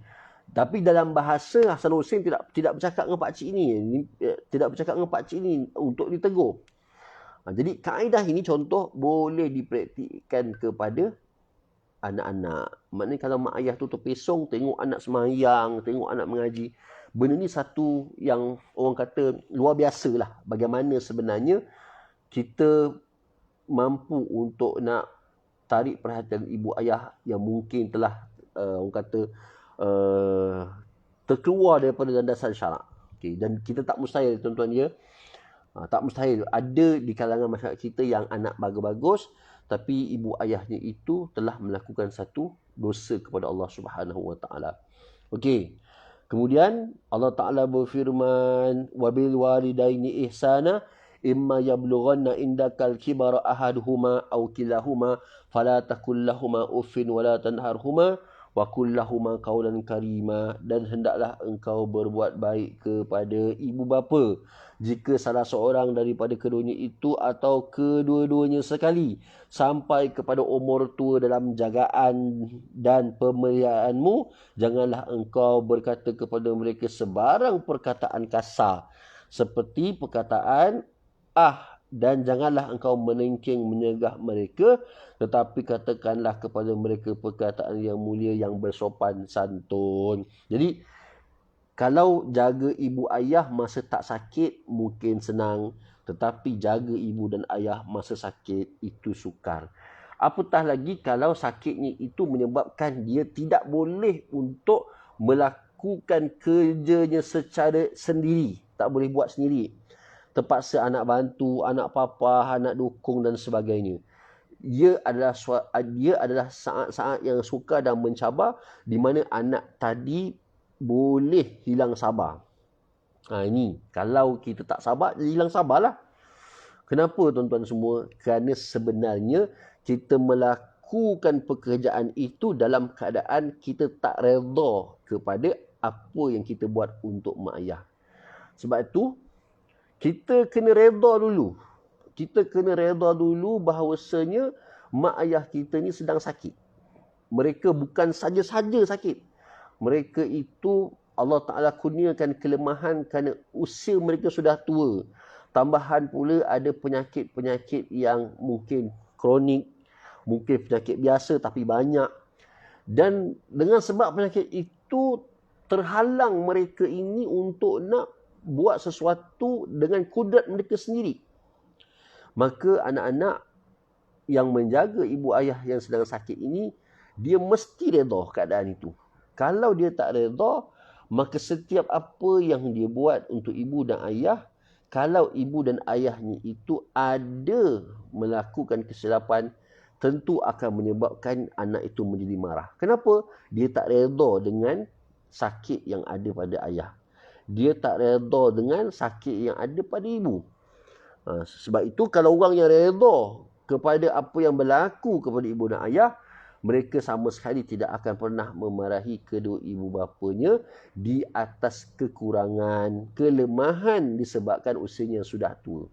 Tapi dalam bahasa, Hasan Hussein tidak bercakap dengan pakcik ini, tidak bercakap dengan pakcik ini untuk ditegur. Jadi kaedah ini contoh boleh dipraktikkan kepada anak-anak. Maknanya kalau mak ayah tu terpesong tengok anak semayang, tengok anak mengaji, benda ni satu yang orang kata luar biasa lah. Bagaimana sebenarnya kita mampu untuk nak tarik perhatian ibu ayah yang mungkin telah orang kata terkeluar daripada landasan syarak. Okay. Dan kita tak mustahil, tuan-tuan ya, tak mustahil ada di kalangan masyarakat kita yang anak bagus-bagus tapi ibu ayahnya itu telah melakukan satu dosa kepada Allah Subhanahu Wa Taala. Okey. Kemudian Allah Taala berfirman, wabil walidaini ihsana imma yablughanna indakal kibara ahaduhuma aw kilahuma fala taqul lahumā uffin wala tanharhuma wa qul lahumā qawlan karīmā, dan hendaklah engkau berbuat baik kepada ibu bapa jika salah seorang daripada keduanya itu atau kedua-duanya sekali sampai kepada umur tua dalam jagaan dan pemeliharaanmu, janganlah engkau berkata kepada mereka sebarang perkataan kasar seperti perkataan dan janganlah engkau menengking menyegah mereka, tetapi katakanlah kepada mereka perkataan yang mulia yang bersopan santun. Jadi kalau jaga ibu ayah masa tak sakit mungkin senang, tetapi jaga ibu dan ayah masa sakit itu sukar. Apatah lagi kalau sakitnya itu menyebabkan dia tidak boleh untuk melakukan kerjanya secara sendiri, tak boleh buat sendiri. terpaksa anak bantu, anak papa, anak dukung dan sebagainya. Ia adalah saat-saat yang sukar dan mencabar di mana anak tadi boleh hilang sabar. Ini kalau kita tak sabar, dia hilang sabarlah. Kenapa tuan-tuan semua? Kerana sebenarnya kita melakukan pekerjaan itu dalam keadaan kita tak redha kepada apa yang kita buat untuk mak ayah. Sebab itu, kita kena redha dulu. Kita kena redha dulu bahawasanya mak ayah kita ni sedang sakit. Mereka bukan saja-saja sakit. Mereka itu Allah Ta'ala kurniakan kelemahan kerana usia mereka sudah tua. Tambahan pula ada penyakit-penyakit yang mungkin kronik, mungkin penyakit biasa tapi banyak. Dan dengan sebab penyakit itu, terhalang mereka ini untuk nak buat sesuatu dengan kudrat mereka sendiri. Maka anak-anak yang menjaga ibu ayah yang sedang sakit ini, dia mesti redha keadaan itu. Kalau dia tak redha, maka setiap apa yang dia buat untuk ibu dan ayah, kalau ibu dan ayahnya itu ada melakukan kesilapan, tentu akan menyebabkan anak itu menjadi marah. Kenapa? Dia tak redha dengan sakit yang ada pada ayah. Dia tak redha dengan sakit yang ada pada ibu. Sebab itu kalau orang yang redha kepada apa yang berlaku kepada ibu dan ayah, mereka sama sekali tidak akan pernah memarahi kedua ibu bapanya di atas kekurangan, kelemahan disebabkan usianya sudah tua.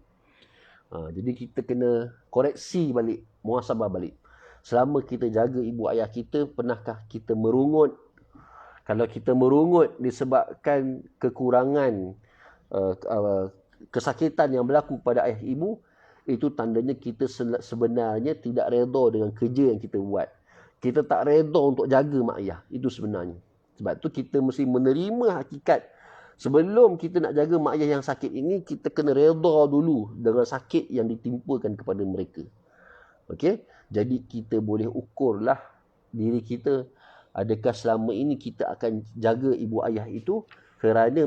Jadi kita kena koreksi balik, muhasabah balik. Selama kita jaga ibu ayah kita, pernahkah kita merungut? Kalau kita merungut disebabkan kekurangan, kesakitan yang berlaku pada ayah ibu, itu tandanya kita sebenarnya tidak redha dengan kerja yang kita buat. Kita tak redha untuk jaga mak ayah. Itu sebenarnya. Sebab tu kita mesti menerima hakikat. Sebelum kita nak jaga mak ayah yang sakit ini, kita kena redha dulu dengan sakit yang ditimpakan kepada mereka. Okey? Jadi kita boleh ukurlah diri kita. Adakah selama ini kita akan jaga ibu ayah itu kerana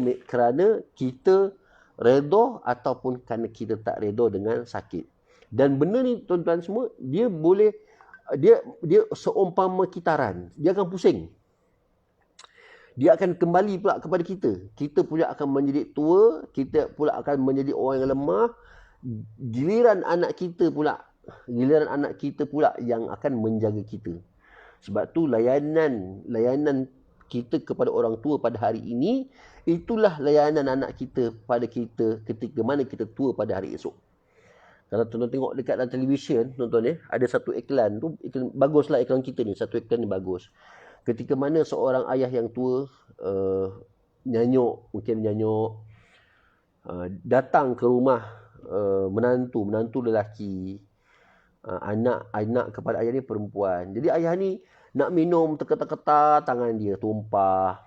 kita redha ataupun kerana kita tak redha dengan sakit. Dan benda ni tuan-tuan semua, dia seumpama kitaran. Dia akan pusing. Dia akan kembali pula kepada kita. Kita pula akan menjadi tua, kita pula akan menjadi orang yang lemah. Giliran anak kita pula yang akan menjaga kita. Sebab tu layanan kita kepada orang tua pada hari ini, itulah layanan anak kita pada kita ketika mana kita tua pada hari esok. Kalau tuan-tuan tengok dekat dalam televisyen, tuan-tuan ada satu iklan tu, baguslah iklan kita ni, satu iklan ni bagus. Ketika mana seorang ayah yang tua mungkin nyanyuk, datang ke rumah menantu lelaki, anak kepada ayah ni perempuan. Jadi ayah ni nak minum, terketar-ketar tangan dia, tumpah.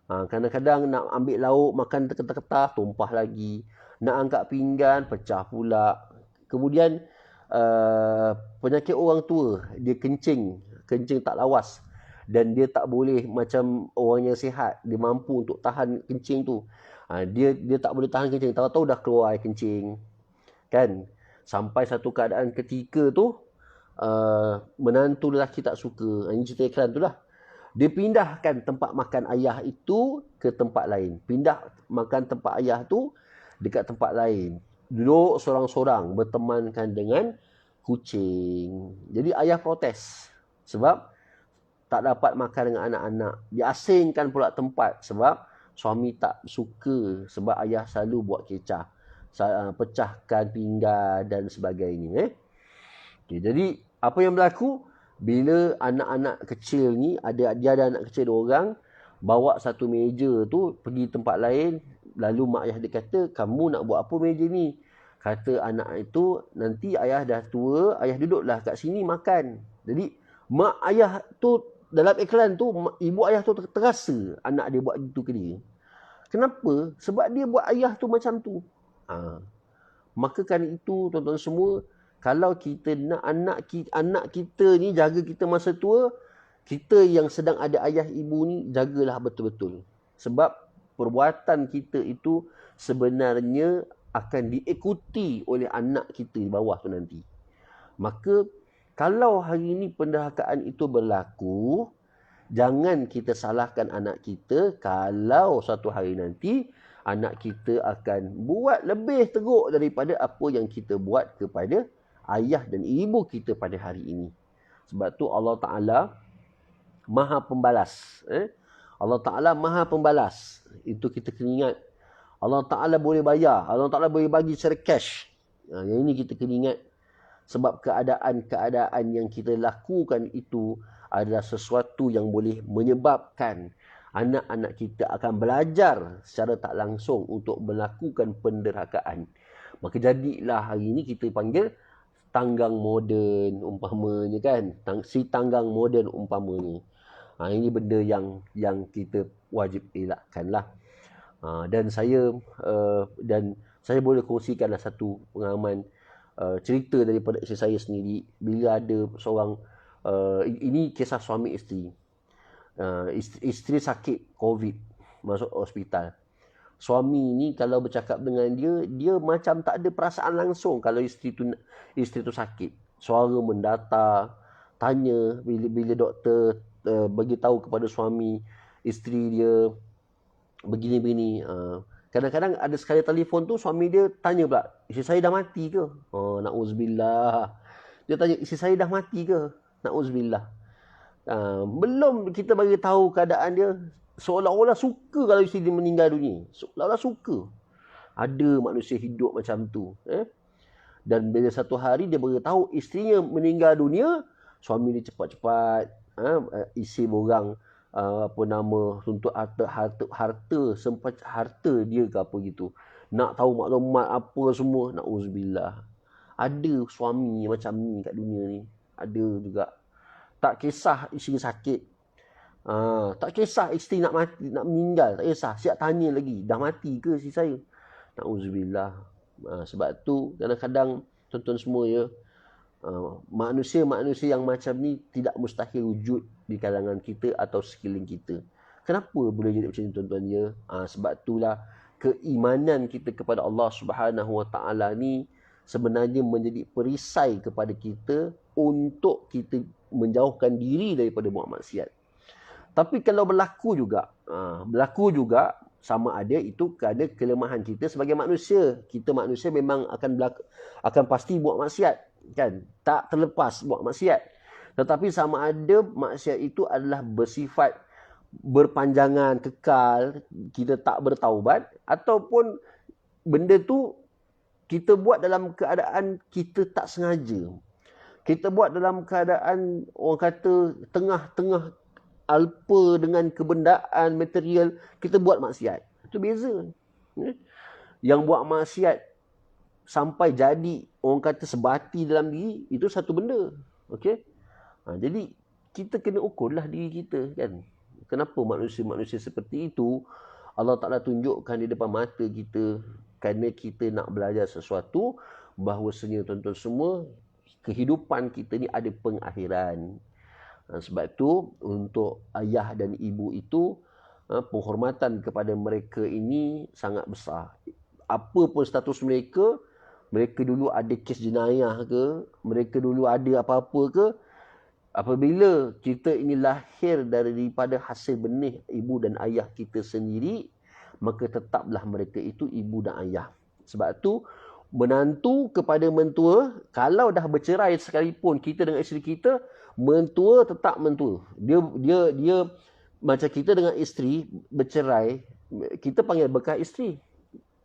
Kadang-kadang nak ambil lauk, makan terketar-ketar, tumpah lagi. Nak angkat pinggan, pecah pula. Kemudian penyakit orang tua, dia kencing tak lawas. Dan dia tak boleh macam orang yang sihat, dia mampu untuk tahan kencing tu. Dia tak boleh tahan kencing, tahu-tahu dah keluar air kencing. Kan? Sampai satu keadaan ketika tu, menantu lelaki tak suka. Ini cerita iklan tu lah. Dia pindahkan tempat makan ayah itu ke tempat lain. Pindah makan tempat ayah tu dekat tempat lain. Duduk sorang-sorang bertemankan dengan kucing. Jadi ayah protes sebab tak dapat makan dengan anak-anak. Dia asingkan pula tempat sebab suami tak suka, sebab ayah selalu buat kecah, pecahkan pinggan dan sebagainya. Okay, jadi apa yang berlaku bila anak-anak kecil ni, dia ada anak kecil 2 orang, bawa satu meja tu pergi tempat lain. Lalu mak ayah dia kata, kamu nak buat apa meja ni? Kata anak itu, nanti ayah dah tua, ayah duduklah kat sini makan. Jadi mak ayah tu dalam iklan tu, ibu ayah tu terasa anak dia buat gitu ke dia. Kenapa? Sebab dia buat ayah tu macam tu. Maka kan itu tuan-tuan semua, kalau kita nak anak kita ni jaga kita masa tua, kita yang sedang ada ayah ibu ni, jagalah betul-betul. Sebab perbuatan kita itu sebenarnya akan diikuti oleh anak kita di bawah tu nanti. Maka kalau hari ini penderhakaan itu berlaku, jangan kita salahkan anak kita kalau satu hari nanti anak kita akan buat lebih teruk daripada apa yang kita buat kepada ayah dan ibu kita pada hari ini. Sebab tu Allah Ta'ala Maha Pembalas. Allah Ta'ala Maha Pembalas. Itu kita kena ingat. Allah Ta'ala boleh bayar. Allah Ta'ala boleh bagi secara cash. Yang ini kita kena ingat. Sebab keadaan-keadaan yang kita lakukan itu adalah sesuatu yang boleh menyebabkan anak-anak kita akan belajar secara tak langsung untuk melakukan penderhakaan. Maka jadilah hari ini kita panggil tanggang moden umpamanya kan. Si tanggang moden umpamanya. Ini benda yang kita wajib elakkan lah. Dan saya boleh kongsikanlah satu pengalaman cerita daripada isteri saya sendiri. Bila ada seorang ini kisah suami isteri. Isteri sakit COVID, masuk hospital. Suami ni kalau bercakap dengan dia macam tak ada perasaan langsung kalau isteri tu sakit. Suara mendatar, tanya bila doktor bagi tahu kepada suami isteri dia begini-begini. Kadang-kadang ada sekali telefon tu suami dia tanya pula, isteri saya dah mati ke? Na'udzubillah. Dia tanya, isteri saya dah mati ke? Na'udzubillah. Belum kita bagi tahu keadaan dia, seolah-olah suka kalau isteri dia meninggal dunia. Seolah-olah suka. Ada manusia hidup macam tu. Dan bila satu hari dia beritahu isterinya meninggal dunia, suami dia cepat-cepat isi borang tuntut harta sempat harta dia ke apa gitu. Nak tahu maklumat apa semua. Na'udzubillah. Ada suami macam ni kat dunia ni. Ada juga. Tak kisah isteri sakit. Tak kisah isteri nak mati, nak meninggal. Tak kisah. Siap tanya lagi. Dah mati ke isteri saya? Na'udzubillah. Sebab tu kadang-kadang tuan-tuan semua ya, manusia-manusia yang macam ni tidak mustahil wujud di kalangan kita atau sekeliling kita. Kenapa boleh jadi macam ni tuan-tuan ya? Sebab itulah keimanan kita kepada Allah Subhanahu Wa Taala ni sebenarnya menjadi perisai kepada kita untuk kita menjauhkan diri daripada buat maksiat. Tapi kalau berlaku juga sama ada itu kerana kelemahan kita sebagai manusia. Kita manusia memang akan pasti buat maksiat. Kan, tak terlepas buat maksiat. Tetapi sama ada maksiat itu adalah bersifat berpanjangan, kekal, kita tak bertaubat, ataupun benda tu kita buat dalam keadaan kita tak sengaja. Kita buat dalam keadaan orang kata tengah-tengah alpa dengan kebendaan material, kita buat maksiat. Itu beza. Yang buat maksiat sampai jadi orang kata sebati dalam diri, itu satu benda. Okey. Jadi kita kena ukurlah diri kita kan. Kenapa manusia-manusia seperti itu Allah Ta'ala tunjukkan di depan mata kita, kerana kita nak belajar sesuatu bahawasanya tuan-tuan semua, kehidupan kita ni ada pengakhiran. Sebab itu untuk ayah dan ibu itu penghormatan kepada mereka ini sangat besar. Apa pun status mereka, mereka dulu ada kes jenayah ke, mereka dulu ada apa-apa ke, apabila kita ini lahir daripada hasil benih ibu dan ayah kita sendiri, maka tetaplah mereka itu ibu dan ayah. Sebab tu menantu kepada mentua, kalau dah bercerai sekalipun kita dengan isteri kita, mentua tetap mentua. Dia macam kita dengan isteri bercerai, kita panggil bekas isteri.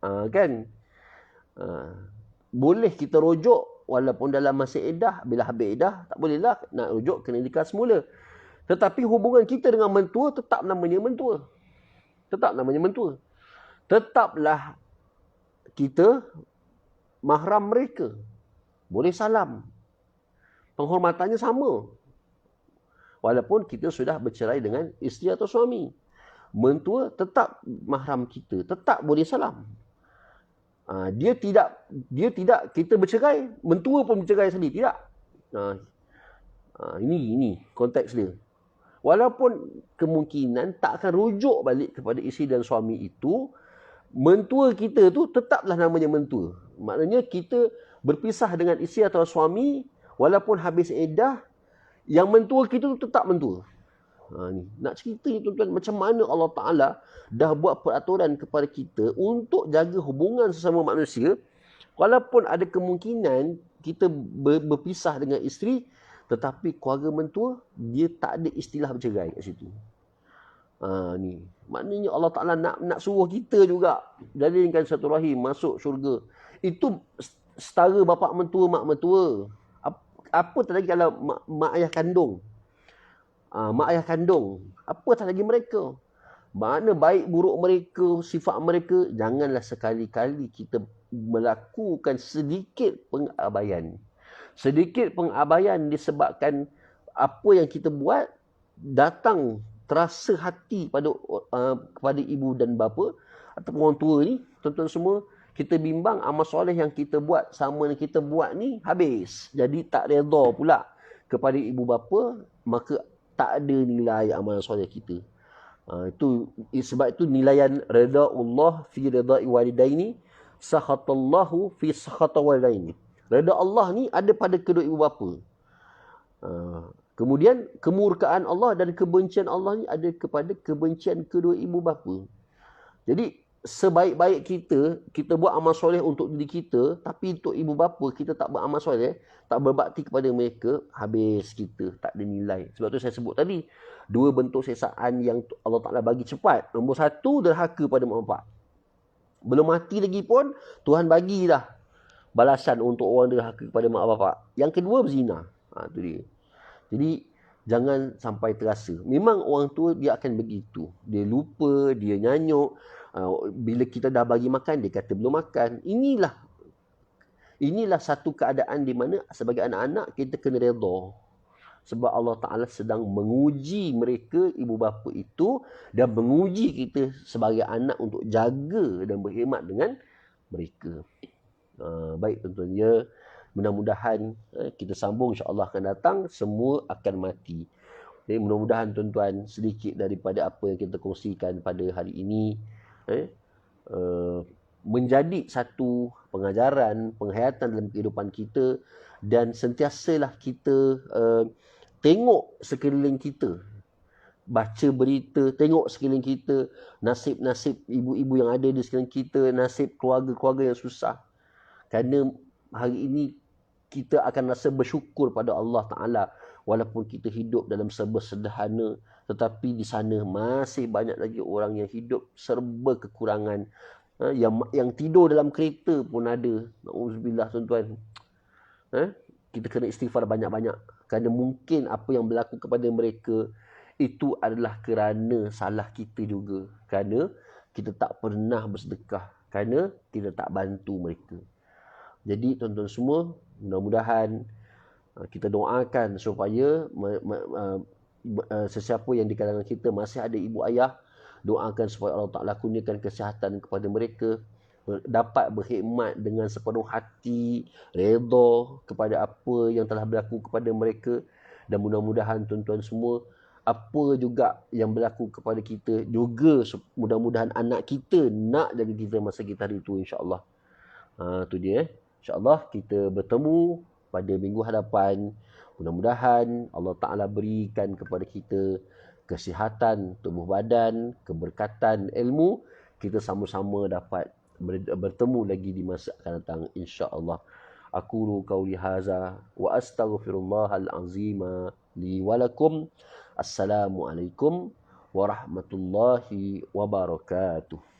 Kan? Boleh kita rujuk walaupun dalam masa iddah, bila habis iddah tak bolehlah nak rujuk, kena nikah semula. Tetapi hubungan kita dengan mentua tetap namanya mentua. Tetap namanya mentua. Tetaplah kita mahram mereka. Boleh salam. Penghormatannya sama. Walaupun kita sudah bercerai dengan isteri atau suami. Mentua tetap mahram kita, tetap boleh salam. Dia tidak kita bercerai, mentua pun bercerai sendiri, tidak. Ini konteks dia. Walaupun kemungkinan tak akan rujuk balik kepada isteri dan suami itu, mentua kita tu tetaplah namanya mentua. Maknanya kita berpisah dengan isteri atau suami, walaupun habis iddah, yang mentua kita tu tetap mentua. Ni. Nak cerita ni tuan-tuan, macam mana Allah Ta'ala dah buat peraturan kepada kita untuk jaga hubungan sesama manusia, walaupun ada kemungkinan kita berpisah dengan isteri, tetapi keluarga mentua, dia tak ada istilah bercerai kat situ. Ni. Maknanya Allah Ta'ala nak suruh kita juga jalinkan satu rahim, masuk syurga. Itu setara bapa mentua, mak mentua. Apa tak lagi kalau mak ayah kandung. Mak ayah kandung. Apa tak lagi mereka. Mana baik buruk mereka, sifat mereka, janganlah sekali-kali kita melakukan sedikit pengabaian. Sedikit pengabaian disebabkan apa yang kita buat datang terasa hati kepada ibu dan bapa ataupun orang tua ni, tuan-tuan semua, kita bimbang amal soleh yang kita buat sama yang kita buat ni habis. Jadi tak redha pula kepada ibu bapa, maka tak ada nilai amal soleh kita. Sebab itu nilaian redha Allah fi redha walidaini, sakhatallahu fi sakhata walidaini. Redha Allah ni ada pada kedua ibu bapa. Kemudian kemurkaan Allah dan kebencian Allah ni ada kepada kebencian kedua ibu bapa. Jadi sebaik-baik kita buat amal soleh untuk diri kita, tapi untuk ibu bapa kita tak buat amal soleh, tak berbakti kepada mereka, habis kita, tak ada nilai. Sebab tu saya sebut tadi, dua bentuk sesaan yang Allah Ta'ala bagi cepat. Nombor satu, derhaka pada mak bapak. Belum mati lagi pun, Tuhan bagi dah balasan untuk orang derhaka kepada mak bapak. Yang kedua, berzina. Itu dia. Jadi, jangan sampai terasa. Memang orang tua dia akan begitu. Dia lupa, dia nyanyuk. Bila kita dah bagi makan, dia kata belum makan. Inilah satu keadaan di mana sebagai anak-anak kita kena redha. Sebab Allah Ta'ala sedang menguji mereka, ibu bapa itu, dan menguji kita sebagai anak untuk jaga dan berkhidmat dengan mereka. Baik tuan-tuan ya. Mudah-mudahan kita sambung insya-Allah akan datang, semua akan mati. Jadi mudah-mudahan tuan-tuan sedikit daripada apa yang kita kongsikan pada hari ini menjadi satu pengajaran, penghayatan dalam kehidupan kita, dan sentiasalah kita tengok sekeliling kita. Baca berita, tengok sekeliling kita, nasib-nasib ibu-ibu yang ada di sekeliling kita, nasib keluarga-keluarga yang susah. Kerana hari ini kita akan rasa bersyukur pada Allah Ta'ala walaupun kita hidup dalam serba sederhana, tetapi di sana masih banyak lagi orang yang hidup serba kekurangan. Yang tidur dalam kereta pun ada. Na'udzubillah tuan-tuan. Kita kena istighfar banyak-banyak. Kerana mungkin apa yang berlaku kepada mereka itu adalah kerana salah kita juga. Kerana kita tak pernah bersedekah. Kerana kita tak bantu mereka. Jadi tuan-tuan semua, mudah-mudahan kita doakan supaya sesiapa yang di kalangan kita masih ada ibu ayah, doakan supaya Allah Ta'ala kurniakan kesihatan kepada mereka, dapat berkhidmat dengan sepenuh hati, redha kepada apa yang telah berlaku kepada mereka. Dan mudah-mudahan tuan-tuan semua, apa juga yang berlaku kepada kita, juga mudah-mudahan anak kita nak jaga kita masa kita hari tua, insya-Allah. Itu dia. InsyaAllah kita bertemu pada minggu hadapan. Mudah-mudahan Allah Ta'ala berikan kepada kita kesihatan tubuh badan, keberkatan ilmu. Kita sama-sama dapat bertemu lagi di masa akan datang, insyaAllah. Aqulu qawli haza wa astaghfirullahal azima li walakum. Assalamualaikum warahmatullahi wabarakatuh.